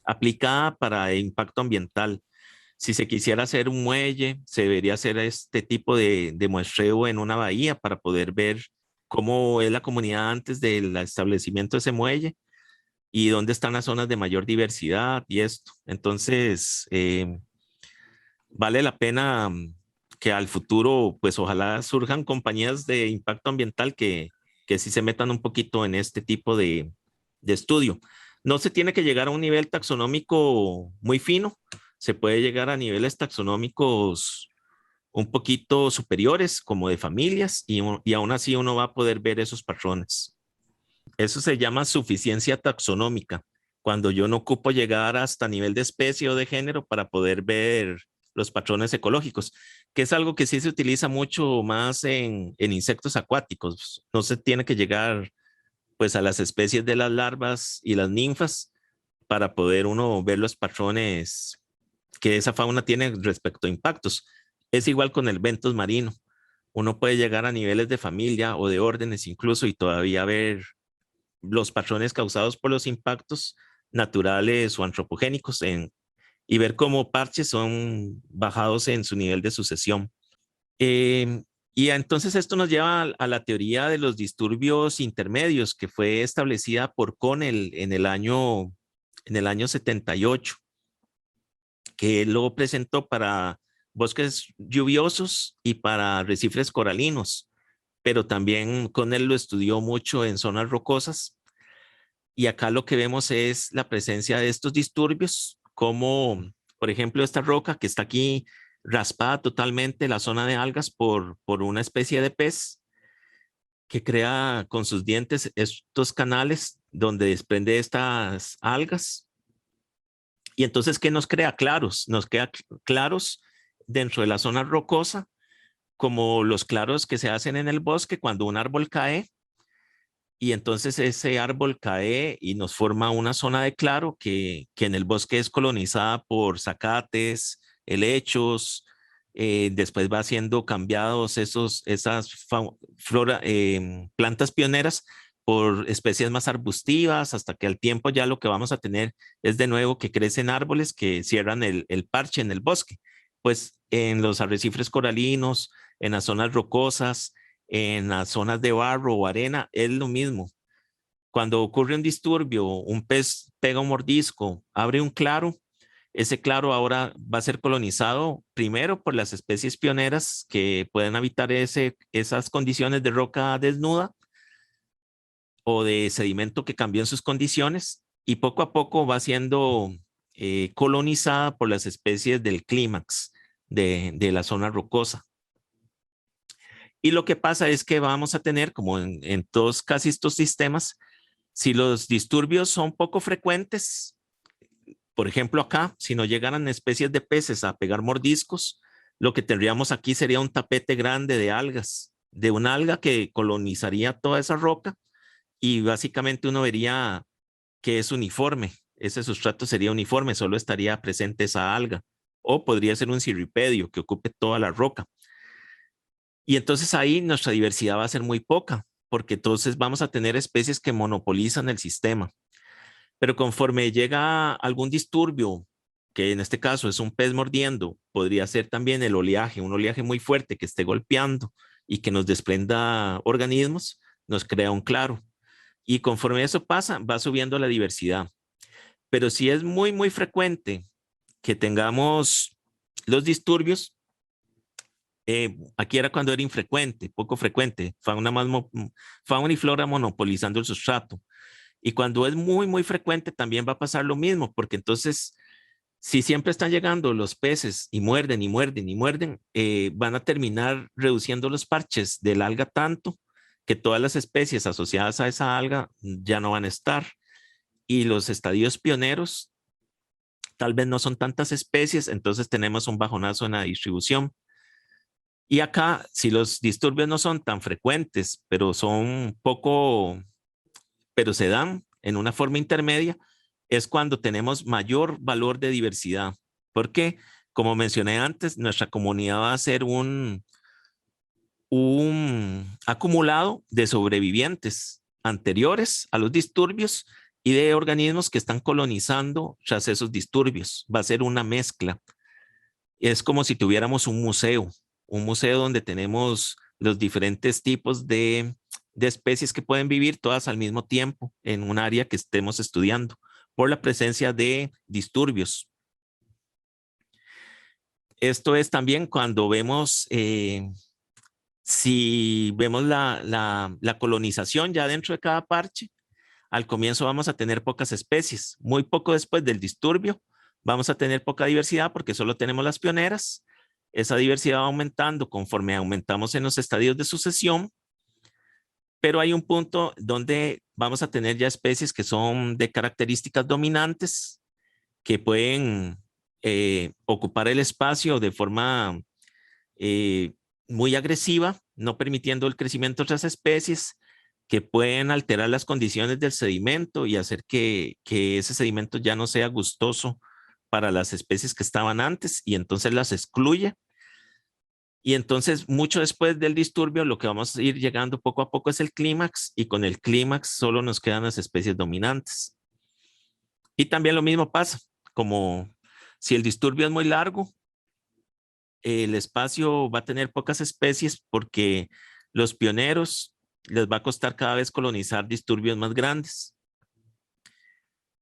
aplicada para impacto ambiental. Si se quisiera hacer un muelle, se debería hacer este tipo de muestreo en una bahía para poder ver cómo es la comunidad antes del establecimiento de ese muelle y dónde están las zonas de mayor diversidad y esto. Entonces, vale la pena que al futuro, pues ojalá surjan compañías de impacto ambiental que sí se metan un poquito en este tipo de estudio. No se tiene que llegar a un nivel taxonómico muy fino, se puede llegar a niveles taxonómicos un poquito superiores, como de familias, y aún así uno va a poder ver esos patrones. Eso se llama suficiencia taxonómica, cuando yo no ocupo llegar hasta nivel de especie o de género para poder ver los patrones ecológicos, que es algo que sí se utiliza mucho más en insectos acuáticos. No se tiene que llegar pues a las especies de las larvas y las ninfas para poder uno ver los patrones que esa fauna tiene respecto a impactos. Es igual con el ventos marino. Uno puede llegar a niveles de familia o de órdenes incluso y todavía ver los patrones causados por los impactos naturales o antropogénicos y ver cómo parches son bajados en su nivel de sucesión. Eh, y entonces esto nos lleva a la teoría de los disturbios intermedios que fue establecida por Connell en el año 78, que él lo presentó para bosques lluviosos y para arrecifes coralinos, pero también Connell lo estudió mucho en zonas rocosas. Y acá lo que vemos es la presencia de estos disturbios, como por ejemplo esta roca que está aquí raspada totalmente la zona de algas por una especie de pez que crea con sus dientes estos canales donde desprende estas algas. Y entonces, ¿qué nos crea? Claros, nos crea claros dentro de la zona rocosa, como los claros que se hacen en el bosque cuando un árbol cae y entonces ese árbol cae y nos forma una zona de claro que en el bosque es colonizada por zacates, helechos, después va siendo cambiados esas plantas pioneras por especies más arbustivas, hasta que al tiempo ya lo que vamos a tener es de nuevo que crecen árboles que cierran el parche en el bosque. Pues en los arrecifes coralinos, en las zonas rocosas, en las zonas de barro o arena, es lo mismo. Cuando ocurre un disturbio, un pez pega un mordisco, abre un claro, ese claro ahora va a ser colonizado primero por las especies pioneras que pueden habitar esas condiciones de roca desnuda o de sedimento que cambió en sus condiciones y poco a poco va siendo colonizada por las especies del clímax de la zona rocosa. Y lo que pasa es que vamos a tener, como en todos casi estos sistemas, si los disturbios son poco frecuentes, por ejemplo acá, si no llegaran especies de peces a pegar mordiscos, lo que tendríamos aquí sería un tapete grande de algas, de una alga que colonizaría toda esa roca y básicamente uno vería que es uniforme, ese sustrato sería uniforme, solo estaría presente esa alga, o podría ser un cirripedio que ocupe toda la roca. Y entonces ahí nuestra diversidad va a ser muy poca, porque entonces vamos a tener especies que monopolizan el sistema. Pero conforme llega algún disturbio, que en este caso es un pez mordiendo, podría ser también el oleaje, un oleaje muy fuerte que esté golpeando y que nos desprenda organismos, nos crea un claro. Y conforme eso pasa, va subiendo la diversidad. Pero si es muy, muy frecuente que tengamos los disturbios, aquí era cuando era infrecuente, poco frecuente, fauna y flora monopolizando el sustrato. Y cuando es muy, muy frecuente, también va a pasar lo mismo, porque entonces, si siempre están llegando los peces y muerden y muerden y muerden, van a terminar reduciendo los parches del alga tanto que todas las especies asociadas a esa alga ya no van a estar. Y los estadios pioneros, tal vez no son tantas especies, entonces tenemos un bajonazo en la distribución. Y acá, si los disturbios no son tan frecuentes, pero son poco, pero se dan en una forma intermedia, es cuando tenemos mayor valor de diversidad. Porque, como mencioné antes, nuestra comunidad va a ser un acumulado de sobrevivientes anteriores a los disturbios y de organismos que están colonizando tras esos disturbios. Va a ser una mezcla. Es como si tuviéramos un museo donde tenemos los diferentes tipos de especies que pueden vivir todas al mismo tiempo en un área que estemos estudiando por la presencia de disturbios. Esto es también cuando vemos, si vemos la colonización ya dentro de cada parche. Al comienzo vamos a tener pocas especies. Muy poco después del disturbio vamos a tener poca diversidad porque solo tenemos las pioneras. Esa diversidad va aumentando conforme aumentamos en los estadios de sucesión, pero hay un punto donde vamos a tener ya especies que son de características dominantes, que pueden ocupar el espacio de forma eh, muy agresiva, no permitiendo el crecimiento de otras especies, que pueden alterar las condiciones del sedimento y hacer que ese sedimento ya no sea gustoso para las especies que estaban antes y entonces las excluye. Y entonces, mucho después del disturbio, lo que vamos a ir llegando poco a poco es el clímax, y con el clímax solo nos quedan las especies dominantes. Y también lo mismo pasa, como si el disturbio es muy largo, el espacio va a tener pocas especies porque los pioneros les va a costar cada vez colonizar disturbios más grandes.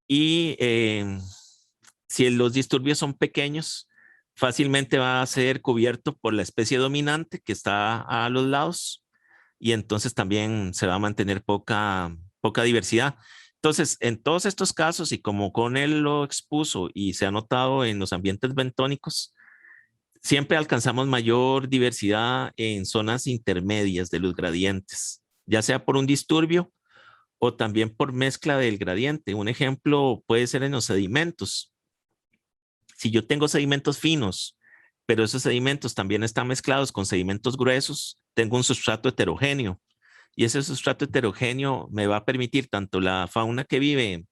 Y si los disturbios son pequeños, fácilmente va a ser cubierto por la especie dominante que está a los lados, y entonces también se va a mantener poca diversidad. Entonces, en todos estos casos, y como con él lo expuso y se ha notado en los ambientes bentónicos, siempre alcanzamos mayor diversidad en zonas intermedias de los gradientes, ya sea por un disturbio o también por mezcla del gradiente. Un ejemplo puede ser en los sedimentos. Si yo tengo sedimentos finos, pero esos sedimentos también están mezclados con sedimentos gruesos, tengo un sustrato heterogéneo. Y ese sustrato heterogéneo me va a permitir tanto la fauna que vive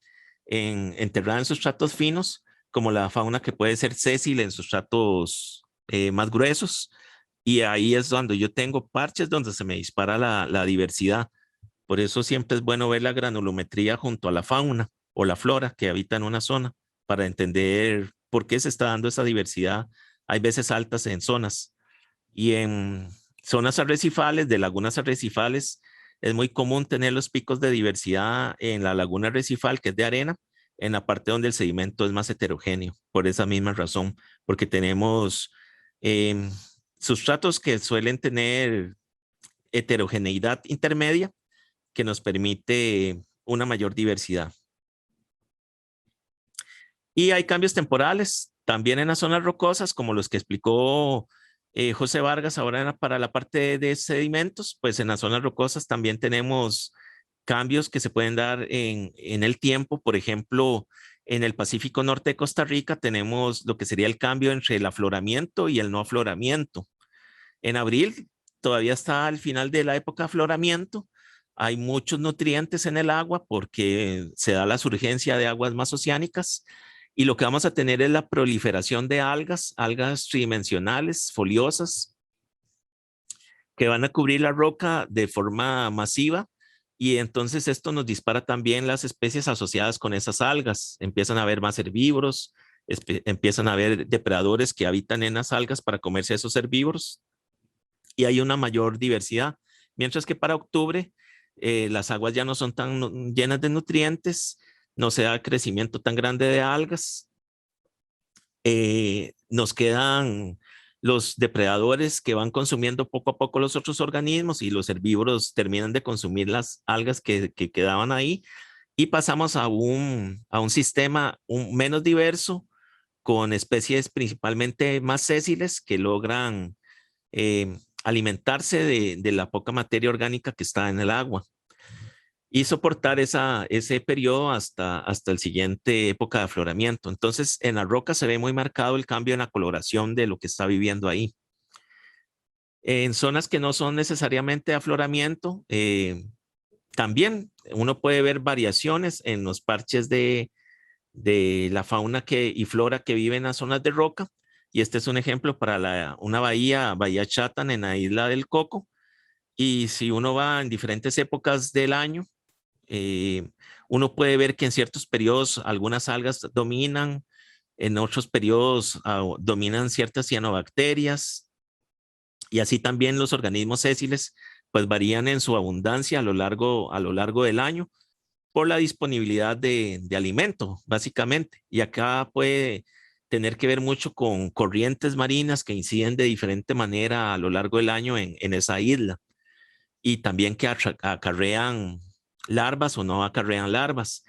enterrada en sustratos finos, como la fauna que puede ser sésile en sustratos más gruesos. Y ahí es donde yo tengo parches donde se me dispara la diversidad. Por eso siempre es bueno ver la granulometría junto a la fauna o la flora que habita en una zona para entender por qué se está dando esa diversidad. Hay veces altas en zonas, y en zonas arrecifales, de lagunas arrecifales, es muy común tener los picos de diversidad en la laguna arrecifal, que es de arena, en la parte donde el sedimento es más heterogéneo, por esa misma razón, porque tenemos em, sustratos que suelen tener heterogeneidad intermedia que nos permite una mayor diversidad. Y hay cambios temporales también en las zonas rocosas, como los que explicó José Vargas ahora para la parte de sedimentos. Pues en las zonas rocosas también tenemos cambios que se pueden dar en el tiempo. Por ejemplo, en el Pacífico Norte de Costa Rica tenemos lo que sería el cambio entre el afloramiento y el no afloramiento. En abril todavía está al final de la época de afloramiento. Hay muchos nutrientes en el agua porque se da la surgencia de aguas más oceánicas, y lo que vamos a tener es la proliferación de algas tridimensionales, foliosas, que van a cubrir la roca de forma masiva, y entonces esto nos dispara también las especies asociadas con esas algas. Empiezan a haber más herbívoros, empiezan a haber depredadores que habitan en las algas para comerse a esos herbívoros, y hay una mayor diversidad. Mientras que para octubre las aguas ya no son tan llenas de nutrientes, no se da crecimiento tan grande de algas, nos quedan los depredadores que van consumiendo poco a poco los otros organismos, y los herbívoros terminan de consumir las algas que quedaban ahí, y pasamos a un sistema menos diverso, con especies principalmente más sésiles que logran alimentarse de la poca materia orgánica que está en el agua, y soportar ese periodo hasta el siguiente época de afloramiento. Entonces, en la roca se ve muy marcado el cambio en la coloración de lo que está viviendo ahí. En zonas que no son necesariamente de afloramiento, también uno puede ver variaciones en los parches de la fauna y flora que vive en las zonas de roca. Y este es un ejemplo para una Bahía Chatham, en la isla del Coco. Y si uno va en diferentes épocas del año, uno puede ver que en ciertos periodos algunas algas dominan, en otros periodos dominan ciertas cianobacterias, y así también los organismos sésiles pues varían en su abundancia a lo largo del año por la disponibilidad de alimento, básicamente. Y acá puede tener que ver mucho con corrientes marinas que inciden de diferente manera a lo largo del año en esa isla, y también que acarrean larvas o no acarrean larvas.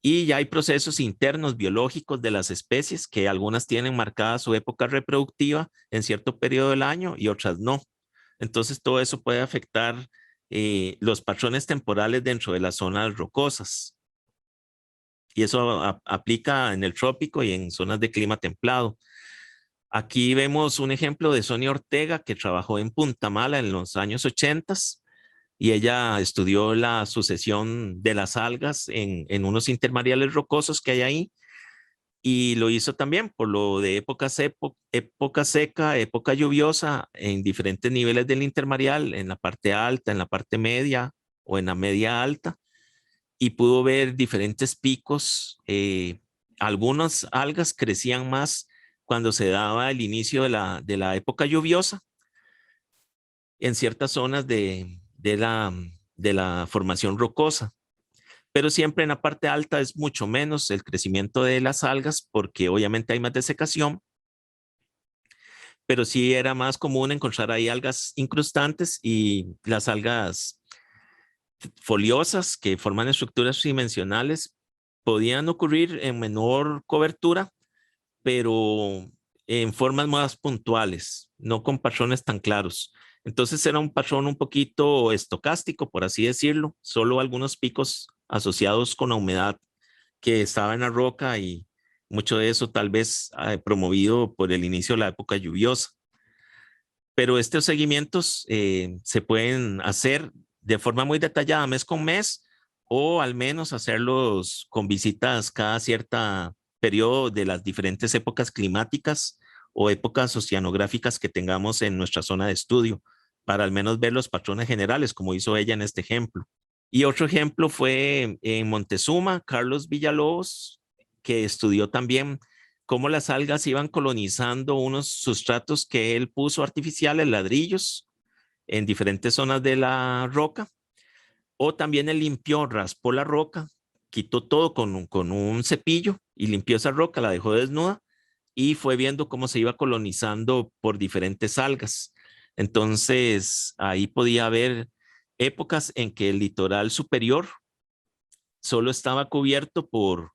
Y ya hay procesos internos biológicos de las especies, que algunas tienen marcada su época reproductiva en cierto periodo del año y otras no. Entonces todo eso puede afectar los patrones temporales dentro de las zonas rocosas. Y eso aplica en el trópico y en zonas de clima templado. Aquí vemos un ejemplo de Sonia Ortega, que trabajó en Punta Mala en los años 80, y ella estudió la sucesión de las algas en unos intermareales rocosos que hay ahí, y lo hizo también por lo de época seca, época lluviosa, en diferentes niveles del intermareal, en la parte alta, en la parte media o en la media alta, y pudo ver diferentes picos. Algunas algas crecían más cuando se daba el inicio de la época lluviosa en ciertas zonas de la formación rocosa, pero siempre en la parte alta es mucho menos el crecimiento de las algas porque obviamente hay más desecación, pero sí era más común encontrar ahí algas incrustantes, y las algas foliosas que forman estructuras tridimensionales podían ocurrir en menor cobertura, pero en formas más puntuales, no con patrones tan claros. Entonces era un patrón un poquito estocástico, por así decirlo, solo algunos picos asociados con la humedad que estaba en la roca, y mucho de eso tal vez promovido por el inicio de la época lluviosa. Pero estos seguimientos se pueden hacer de forma muy detallada mes con mes, o al menos hacerlos con visitas cada cierta periodo de las diferentes épocas climáticas o épocas oceanográficas que tengamos en nuestra zona de estudio, para al menos ver los patrones generales, como hizo ella en este ejemplo. Y otro ejemplo fue en Montezuma, Carlos Villalobos, que estudió también cómo las algas iban colonizando unos sustratos que él puso artificiales, ladrillos, en diferentes zonas de la roca, o también él limpió, raspó la roca, quitó todo con un cepillo y limpió esa roca, la dejó desnuda, y fue viendo cómo se iba colonizando por diferentes algas. Entonces, ahí podía haber épocas en que el litoral superior solo estaba cubierto por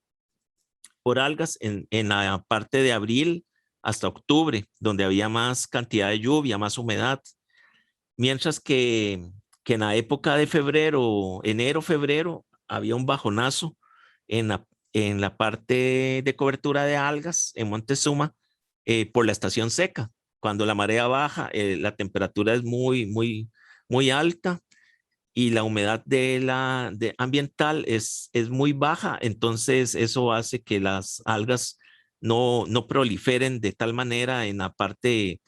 algas en la parte de abril hasta octubre, donde había más cantidad de lluvia, más humedad, mientras que en la época de febrero, enero, febrero, había un bajonazo en la parte de cobertura de algas en Montezuma, por la estación seca. Cuando la marea baja, la temperatura es muy alta, y la humedad ambiental es muy baja, entonces eso hace que las algas no proliferen de tal manera en la parte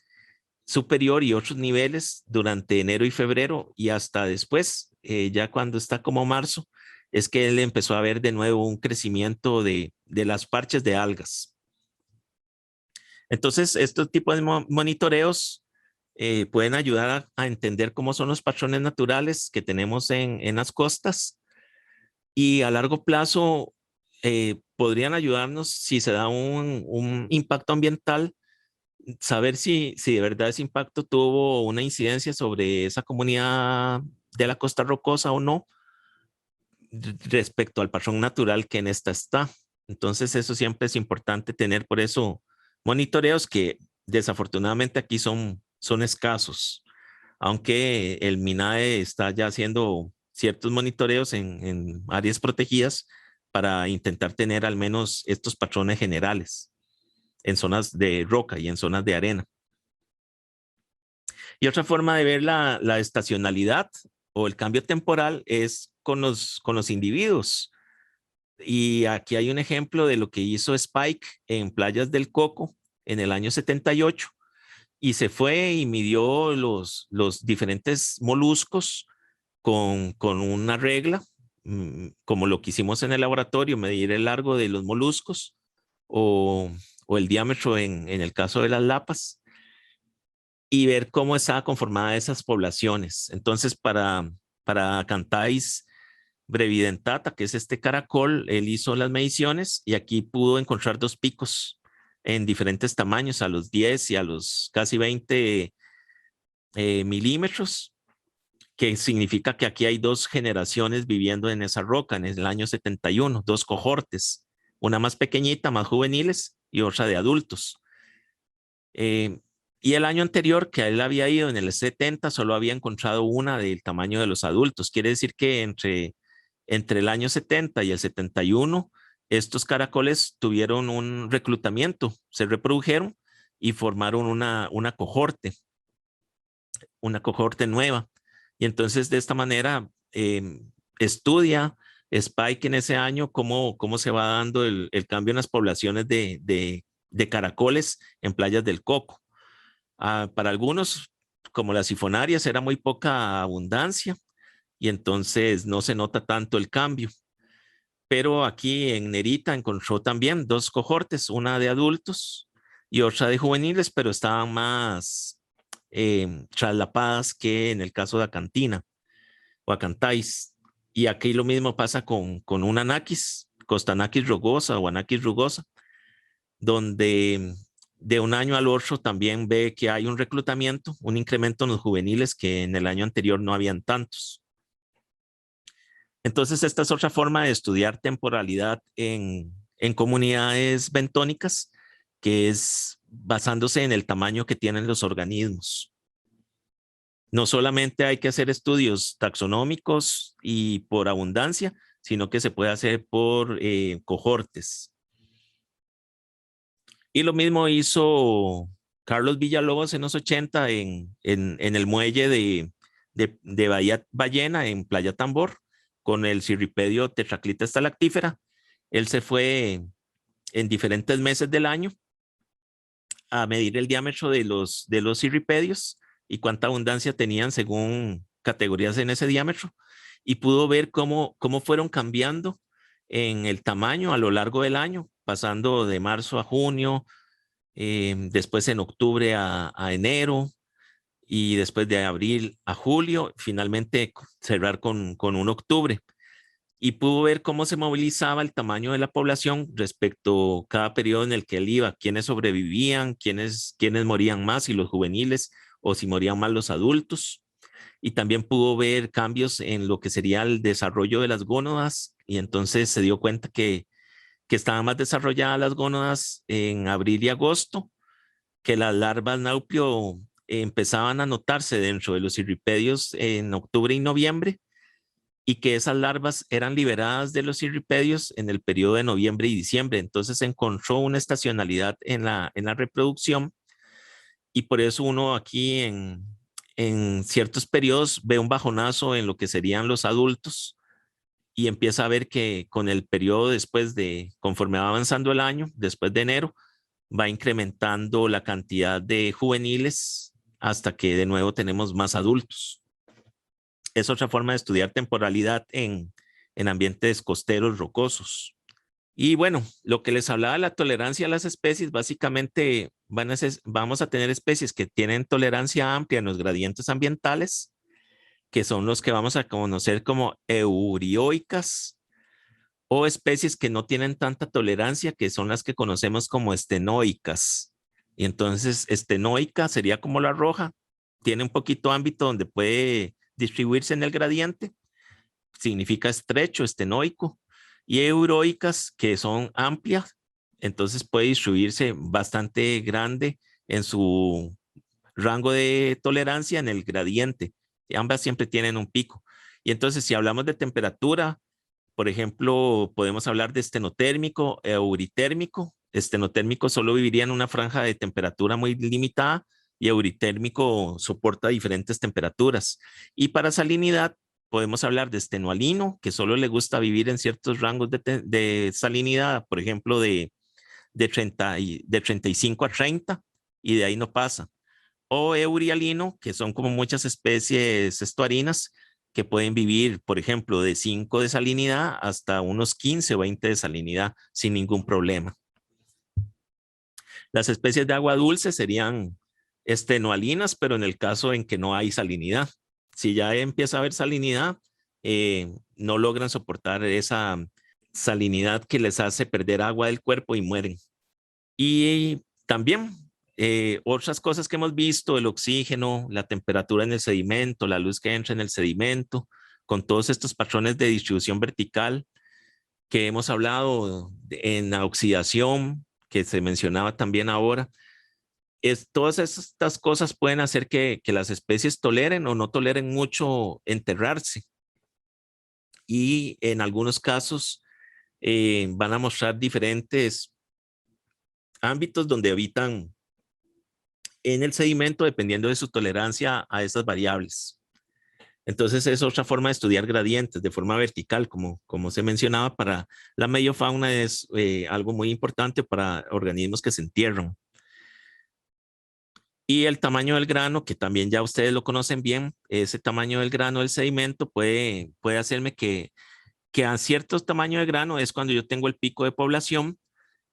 superior y otros niveles durante enero y febrero, y hasta después, ya cuando está como marzo, es que él empezó a ver de nuevo un crecimiento de las parches de algas. Entonces, estos tipos de monitoreos pueden ayudar a entender cómo son los patrones naturales que tenemos en las costas, y a largo plazo podrían ayudarnos, si se da un impacto ambiental, saber si de verdad ese impacto tuvo una incidencia sobre esa comunidad de la costa rocosa o no, respecto al patrón natural que en esta está. Entonces eso siempre es importante tener, por eso monitoreos que desafortunadamente aquí son escasos, aunque el MINAE está ya haciendo ciertos monitoreos en áreas protegidas para intentar tener al menos estos patrones generales en zonas de roca y en zonas de arena. Y otra forma de ver la estacionalidad o el cambio temporal es con los individuos. Y aquí hay un ejemplo de lo que hizo Spike en Playas del Coco en el año 78, y se fue y midió los diferentes moluscos con una regla, como lo que hicimos en el laboratorio, medir el largo de los moluscos o el diámetro en el caso de las lapas, y ver cómo estaba conformada esas poblaciones. Entonces, para Cantais brevidentata, que es este caracol, él hizo las mediciones y aquí pudo encontrar dos picos en diferentes tamaños, a los 10 y a los casi 20 milímetros, que significa que aquí hay dos generaciones viviendo en esa roca en el año 71, dos cohortes, una más pequeñita, más juveniles, y otra de adultos. Y el año anterior, que él había ido en el 70, solo había encontrado una del tamaño de los adultos. Quiere decir que entre el año 70 y el 71, estos caracoles tuvieron un reclutamiento, se reprodujeron y formaron una cohorte nueva. Y entonces de esta manera estudia Spike en ese año cómo se va dando el cambio en las poblaciones de caracoles en playas del Coco. Para algunos, como las sifonarias, era muy poca abundancia y entonces no se nota tanto el cambio. Pero aquí en Nerita encontró también dos cohortes, una de adultos y otra de juveniles, pero estaban más traslapadas que en el caso de Acantina o Acantais. Y aquí lo mismo pasa con un anaquis, Costanakis rugosa o Anaquis rugosa, donde de un año al otro también ve que hay un reclutamiento, un incremento en los juveniles que en el año anterior no habían tantos. Entonces, esta es otra forma de estudiar temporalidad en comunidades bentónicas, que es basándose en el tamaño que tienen los organismos. No solamente hay que hacer estudios taxonómicos y por abundancia, sino que se puede hacer por cohortes. Y lo mismo hizo Carlos Villalobos en los 80 en el muelle de Bahía Ballena, en Playa Tambor, con el cirripedio Tetraclita estalactífera. Él se fue en diferentes meses del año a medir el diámetro de los cirripedios y cuánta abundancia tenían según categorías en ese diámetro, y pudo ver cómo fueron cambiando en el tamaño a lo largo del año, pasando de marzo a junio, después en octubre a enero, y después de abril a julio, finalmente cerrar con un octubre. Y pudo ver cómo se movilizaba el tamaño de la población respecto a cada periodo en el que él iba, quiénes sobrevivían, quiénes morían más, si los juveniles o si morían más los adultos. Y también pudo ver cambios en lo que sería el desarrollo de las gónadas, y entonces se dio cuenta que estaban más desarrolladas las gónadas en abril y agosto, que las larvas nauplio empezaban a notarse dentro de los cirripedios en octubre y noviembre, y que esas larvas eran liberadas de los cirripedios en el periodo de noviembre y diciembre. Entonces se encontró una estacionalidad en la reproducción, y por eso uno aquí en ciertos periodos ve un bajonazo en lo que serían los adultos, y empieza a ver que con el periodo después conforme va avanzando el año, después de enero, va incrementando la cantidad de juveniles hasta que de nuevo tenemos más adultos. Es otra forma de estudiar temporalidad en ambientes costeros rocosos. Y bueno, lo que les hablaba de la tolerancia a las especies, básicamente vamos a tener especies que tienen tolerancia amplia en los gradientes ambientales, que son los que vamos a conocer como eurioicas, o especies que no tienen tanta tolerancia, que son las que conocemos como estenoicas. Y entonces, estenoica sería como la roja, tiene un poquito ámbito donde puede distribuirse en el gradiente, significa estrecho, estenoico, y euroicas, que son amplias, entonces puede distribuirse bastante grande en su rango de tolerancia en el gradiente. Y ambas siempre tienen un pico. Y entonces, si hablamos de temperatura, por ejemplo, podemos hablar de estenotérmico, euritérmico. Estenotérmico solo viviría en una franja de temperatura muy limitada, y euritérmico soporta diferentes temperaturas. Y para salinidad, podemos hablar de estenoalino, que solo le gusta vivir en ciertos rangos de salinidad, por ejemplo, de 35 a 30, y de ahí no pasa. O eurialino, que son como muchas especies estuarinas, que pueden vivir, por ejemplo, de 5 de salinidad hasta unos 15 o 20 de salinidad sin ningún problema. Las especies de agua dulce serían estenoalinas, pero en el caso en que no hay salinidad. Si ya empieza a haber salinidad, no logran soportar esa salinidad que les hace perder agua del cuerpo y mueren. Y también otras cosas que hemos visto, el oxígeno, la temperatura en el sedimento, la luz que entra en el sedimento, con todos estos patrones de distribución vertical que hemos hablado en la oxidación, que se mencionaba también ahora. Todas estas cosas pueden hacer que las especies toleren o no toleren mucho enterrarse. Y en algunos casos van a mostrar diferentes ámbitos donde habitan en el sedimento dependiendo de su tolerancia a esas variables. Entonces es otra forma de estudiar gradientes de forma vertical, como se mencionaba, para la mediofauna es algo muy importante para organismos que se entierran. Y el tamaño del grano, que también ya ustedes lo conocen bien, ese tamaño del grano del sedimento puede hacerme que a cierto tamaño de grano es cuando yo tengo el pico de población,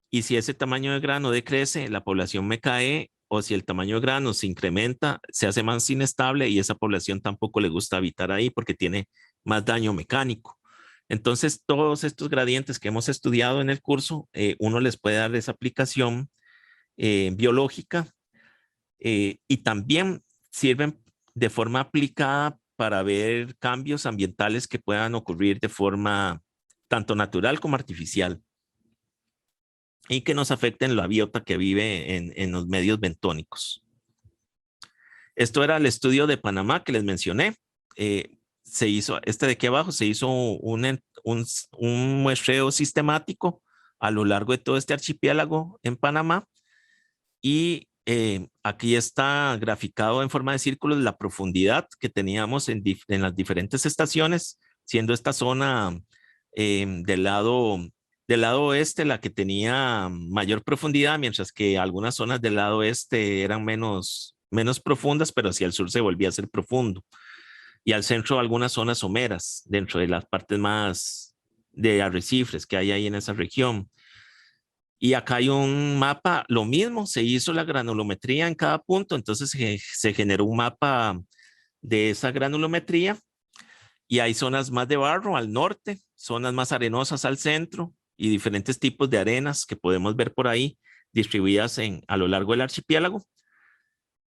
y si ese tamaño de grano decrece, la población me cae, o si el tamaño de grano se incrementa, se hace más inestable y esa población tampoco le gusta habitar ahí porque tiene más daño mecánico. Entonces, todos estos gradientes que hemos estudiado en el curso, uno les puede dar esa aplicación biológica y también sirven de forma aplicada para ver cambios ambientales que puedan ocurrir de forma tanto natural como artificial y que nos afecten la biota que vive en los medios bentónicos. Esto era el estudio de Panamá que les mencioné. Se hizo, de aquí abajo, se hizo un muestreo sistemático a lo largo de todo este archipiélago en Panamá y aquí está graficado en forma de círculos la profundidad que teníamos en las diferentes estaciones, siendo esta zona del lado oeste la que tenía mayor profundidad, mientras que algunas zonas del lado oeste eran menos profundas, pero hacia el sur se volvía a ser profundo. Y al centro algunas zonas someras, dentro de las partes más de arrecifes que hay ahí en esa región. Y acá hay un mapa, lo mismo, se hizo la granulometría en cada punto, entonces se generó un mapa de esa granulometría y hay zonas más de barro al norte, zonas más arenosas al centro y diferentes tipos de arenas que podemos ver por ahí distribuidas a lo largo del archipiélago.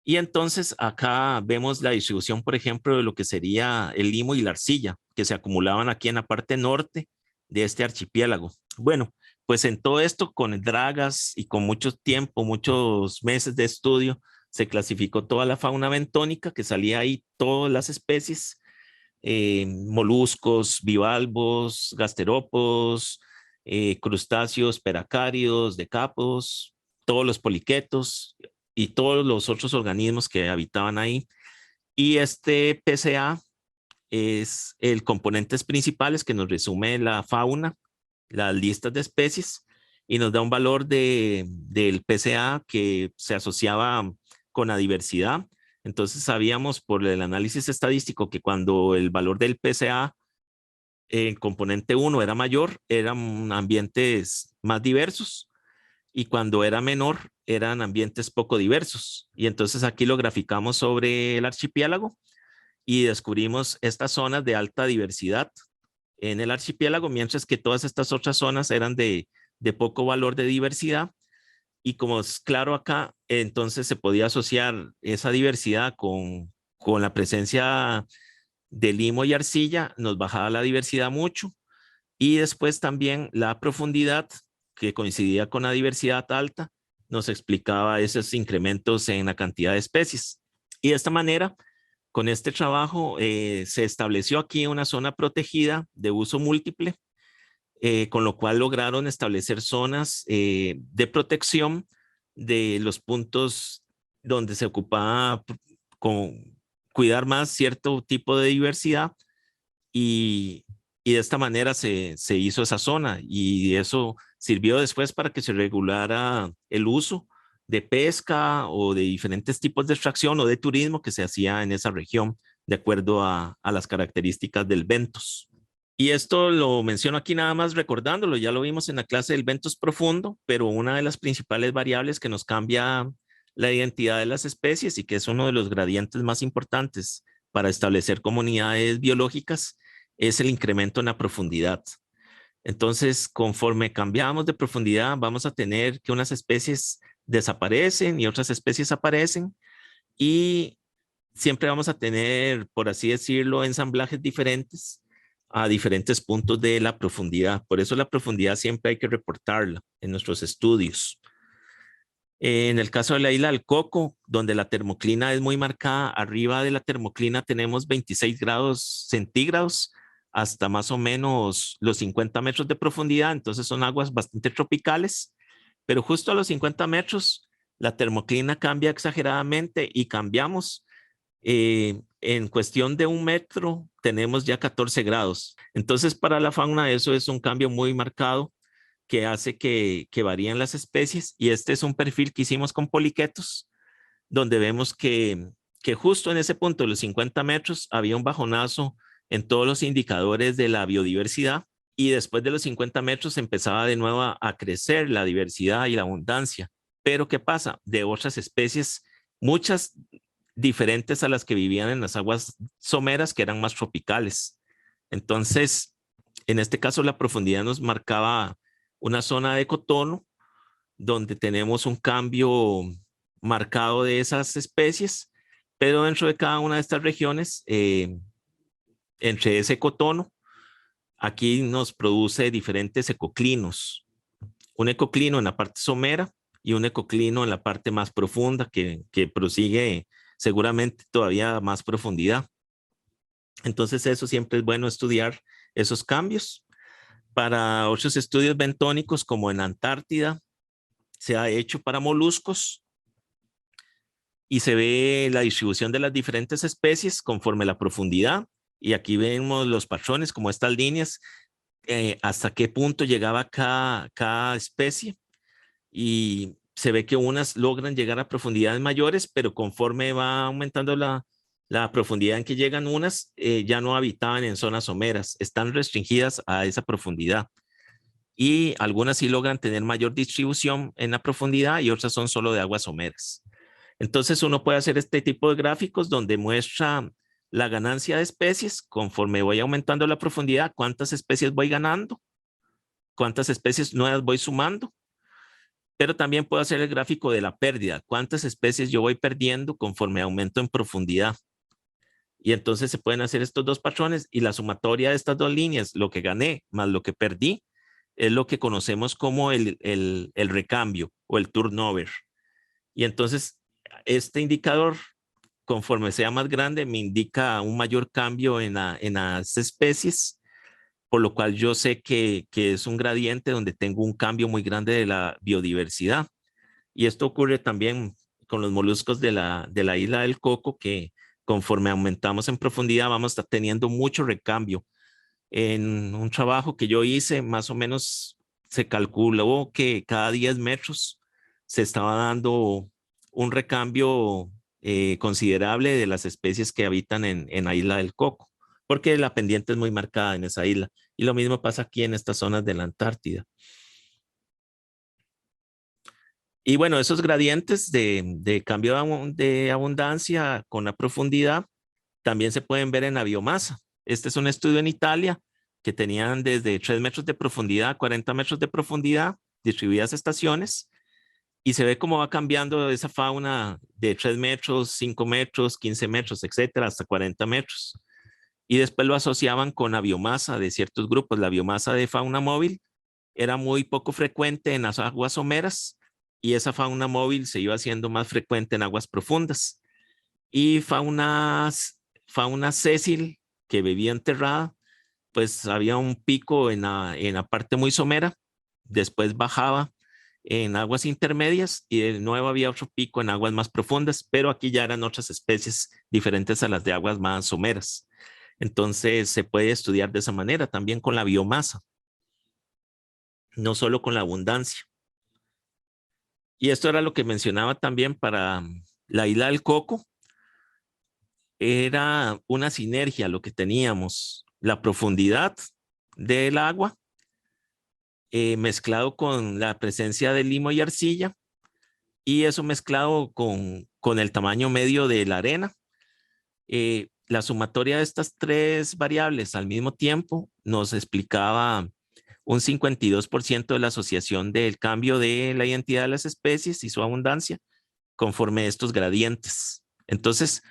Y entonces acá vemos la distribución, por ejemplo, de lo que sería el limo y la arcilla, que se acumulaban aquí en la parte norte de este archipiélago. Bueno, pues en todo esto, con dragas y con mucho tiempo, muchos meses de estudio, se clasificó toda la fauna bentónica, que salía ahí todas las especies, moluscos, bivalvos, gasterópodos, crustáceos, peracáridos, decápodos, todos los poliquetos y todos los otros organismos que habitaban ahí. Y este PCA es el componentes principales que nos resume la fauna, las listas de especies, y nos da un valor del PCA que se asociaba con la diversidad. Entonces sabíamos por el análisis estadístico que cuando el valor del PCA en componente 1 era mayor, eran ambientes más diversos, y cuando era menor, eran ambientes poco diversos. Y entonces aquí lo graficamos sobre el archipiélago y descubrimos estas zonas de alta diversidad en el archipiélago, mientras que todas estas otras zonas eran de poco valor de diversidad. Y como es claro acá, entonces se podía asociar esa diversidad con la presencia de limo y arcilla, nos bajaba la diversidad mucho. Y después también la profundidad, que coincidía con la diversidad alta, nos explicaba esos incrementos en la cantidad de especies. Y de esta manera, con este trabajo, se estableció aquí una zona protegida de uso múltiple, con lo cual lograron establecer zonas de protección de los puntos donde se ocupaba con cuidar más cierto tipo de diversidad, y de esta manera se hizo esa zona, y eso sirvió después para que se regulara el uso de pesca o de diferentes tipos de extracción o de turismo que se hacía en esa región de acuerdo a las características del bentos. Y esto lo menciono aquí nada más recordándolo, ya lo vimos en la clase del bentos profundo, pero una de las principales variables que nos cambia la identidad de las especies y que es uno de los gradientes más importantes para establecer comunidades biológicas es el incremento en la profundidad. Entonces, conforme cambiamos de profundidad, vamos a tener que unas especies desaparecen y otras especies aparecen, y siempre vamos a tener, por así decirlo, ensamblajes diferentes a diferentes puntos de la profundidad. Por eso la profundidad siempre hay que reportarla en nuestros estudios. En el caso de la isla del Coco, donde la termoclina es muy marcada, arriba de la termoclina tenemos 26 grados centígrados hasta más o menos los 50 metros de profundidad, entonces son aguas bastante tropicales, pero justo a los 50 metros la termoclina cambia exageradamente y cambiamos. En cuestión de 1 metro tenemos ya 14 grados. Entonces para la fauna eso es un cambio muy marcado que hace que varíen las especies, y este es un perfil que hicimos con poliquetos, donde vemos que justo en ese punto de los 50 metros había un bajonazo en todos los indicadores de la biodiversidad, y después de los 50 metros empezaba de nuevo a crecer la diversidad y la abundancia. Pero ¿qué pasa? De otras especies, muchas diferentes a las que vivían en las aguas someras, que eran más tropicales. Entonces, en este caso, la profundidad nos marcaba una zona de ecotono donde tenemos un cambio marcado de esas especies, pero dentro de cada una de estas regiones, entre ese ecotono, aquí nos produce diferentes ecoclinos. Un ecoclino en la parte somera y un ecoclino en la parte más profunda que prosigue seguramente todavía más profundidad. Entonces eso siempre es bueno estudiar esos cambios. Para otros estudios bentónicos, como en Antártida, se ha hecho para moluscos y se ve la distribución de las diferentes especies conforme la profundidad. Y aquí vemos los patrones, como estas líneas, hasta qué punto llegaba cada especie. Y se ve que unas logran llegar a profundidades mayores, pero conforme va aumentando la profundidad en que llegan unas, ya no habitaban en zonas someras, están restringidas a esa profundidad. Y algunas sí logran tener mayor distribución en la profundidad y otras son solo de aguas someras. Entonces uno puede hacer este tipo de gráficos donde muestra la ganancia de especies conforme voy aumentando la profundidad, cuántas especies voy ganando, cuántas especies nuevas voy sumando, pero también puedo hacer el gráfico de la pérdida, cuántas especies yo voy perdiendo conforme aumento en profundidad. Y entonces se pueden hacer estos dos patrones y la sumatoria de estas dos líneas, lo que gané más lo que perdí, es lo que conocemos como el recambio o el turnover. Y entonces este indicador, conforme sea más grande, me indica un mayor cambio en las especies, por lo cual yo sé que es un gradiente donde tengo un cambio muy grande de la biodiversidad. Y esto ocurre también con los moluscos de la isla del Coco, que conforme aumentamos en profundidad vamos a estar teniendo mucho recambio. En un trabajo que yo hice, más o menos se calculó que cada 10 metros se estaba dando un recambio considerable de las especies que habitan en la isla del Coco, porque la pendiente es muy marcada en esa isla. Y lo mismo pasa aquí en estas zonas de la Antártida. Y bueno, esos gradientes de cambio de abundancia con la profundidad también se pueden ver en la biomasa. Este es un estudio en Italia que tenían desde 3 metros de profundidad a 40 metros de profundidad, distribuidas estaciones, y se ve cómo va cambiando esa fauna de 3 metros, 5 metros, 15 metros, etcétera, hasta 40 metros. Y después lo asociaban con la biomasa de ciertos grupos. La biomasa de fauna móvil era muy poco frecuente en las aguas someras, y esa fauna móvil se iba haciendo más frecuente en aguas profundas. Y fauna sésil que vivía enterrada, pues había un pico en la parte muy somera, después bajaba en aguas intermedias y de nuevo había otro pico en aguas más profundas, pero aquí ya eran otras especies diferentes a las de aguas más someras. Entonces se puede estudiar de esa manera también con la biomasa, no solo con la abundancia. Y esto era lo que mencionaba también para la isla del Coco. Era una sinergia lo que teníamos, la profundidad del agua mezclado con la presencia de limo y arcilla, y eso mezclado con el tamaño medio de la arena. La sumatoria de estas tres variables al mismo tiempo nos explicaba un 52% de la asociación del cambio de la identidad de las especies y su abundancia conforme a estos gradientes. Entonces,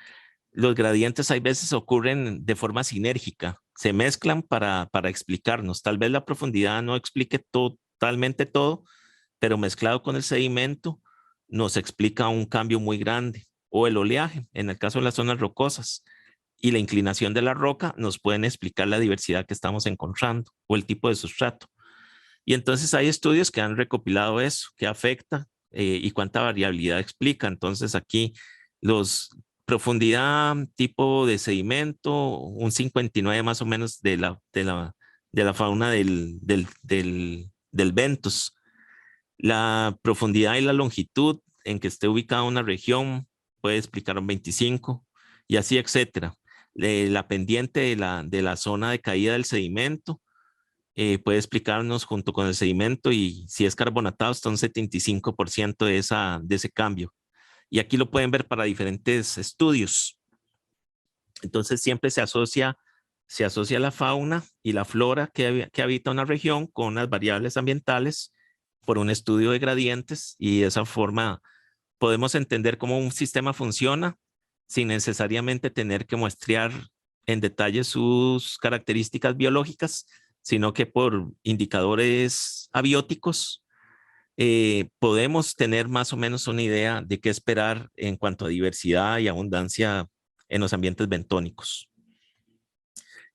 los gradientes hay veces ocurren de forma sinérgica, se mezclan para explicarnos. Tal vez la profundidad no explique totalmente todo, pero mezclado con el sedimento nos explica un cambio muy grande. O el oleaje, en el caso de las zonas rocosas, y la inclinación de la roca nos pueden explicar la diversidad que estamos encontrando o el tipo de sustrato. Y entonces hay estudios que han recopilado eso, qué afecta y cuánta variabilidad explica. Entonces aquí los profundidad, tipo de sedimento, un 59 más o menos de la fauna del Ventos. La profundidad y la longitud en que esté ubicada una región puede explicar un 25 y así, etcétera. La pendiente de la zona de caída del sedimento puede explicarnos junto con el sedimento y si es carbonatado está un 75% de ese cambio. Y aquí lo pueden ver para diferentes estudios. Entonces siempre se asocia la fauna y la flora que habita una región con unas variables ambientales por un estudio de gradientes y de esa forma podemos entender cómo un sistema funciona sin necesariamente tener que muestrear en detalle sus características biológicas, sino que por indicadores abióticos podemos tener más o menos una idea de qué esperar en cuanto a diversidad y abundancia en los ambientes bentónicos.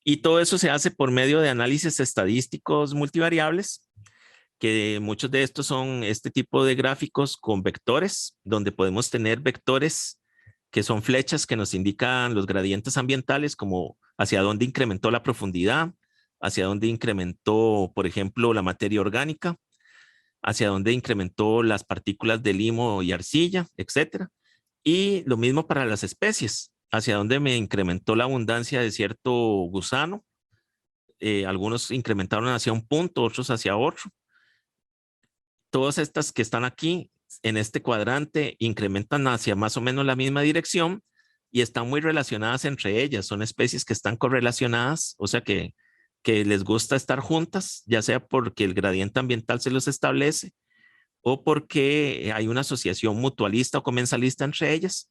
Y todo eso se hace por medio de análisis estadísticos multivariables, que muchos de estos son este tipo de gráficos con vectores, donde podemos tener vectores que son flechas que nos indican los gradientes ambientales, como hacia dónde incrementó la profundidad, hacia dónde incrementó, por ejemplo, la materia orgánica, hacia dónde incrementó las partículas de limo y arcilla, etcétera. Y lo mismo para las especies, hacia dónde me incrementó la abundancia de cierto gusano. Algunos incrementaron hacia un punto, otros hacia otro. Todas estas que están aquí en este cuadrante incrementan hacia más o menos la misma dirección y están muy relacionadas entre ellas. Son especies que están correlacionadas, o sea que les gusta estar juntas, ya sea porque el gradiente ambiental se los establece o porque hay una asociación mutualista o comensalista entre ellas.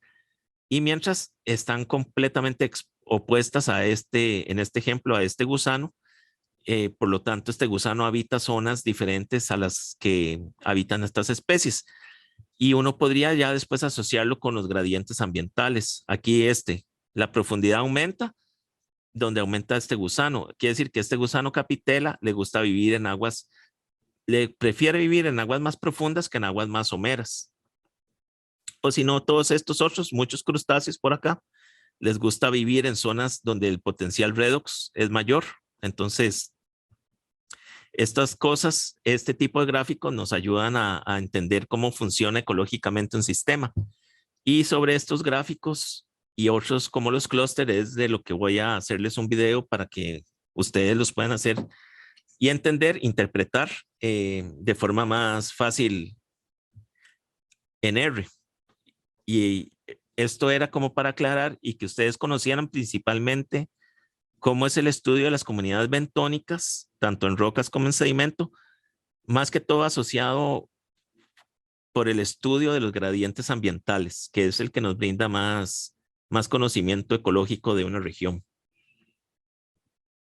Y mientras están completamente opuestas a en este ejemplo, a este gusano, por lo tanto, este gusano habita zonas diferentes a las que habitan estas especies. Y uno podría ya después asociarlo con los gradientes ambientales. Aquí la profundidad aumenta donde aumenta este gusano. Quiere decir que este gusano capitela le gusta vivir en aguas, le prefiere vivir en aguas más profundas que en aguas más someras. O si no, todos estos otros, muchos crustáceos por acá, les gusta vivir en zonas donde el potencial redox es mayor. Entonces, estas cosas, este tipo de gráficos nos ayudan a entender cómo funciona ecológicamente un sistema. Y sobre estos gráficos y otros como los clústeres es de lo que voy a hacerles un video para que ustedes los puedan hacer y entender, interpretar de forma más fácil en R. Y esto era como para aclarar y que ustedes conocieran principalmente cómo es el estudio de las comunidades bentónicas, tanto en rocas como en sedimento, más que todo asociado por el estudio de los gradientes ambientales, que es el que nos brinda más conocimiento ecológico de una región.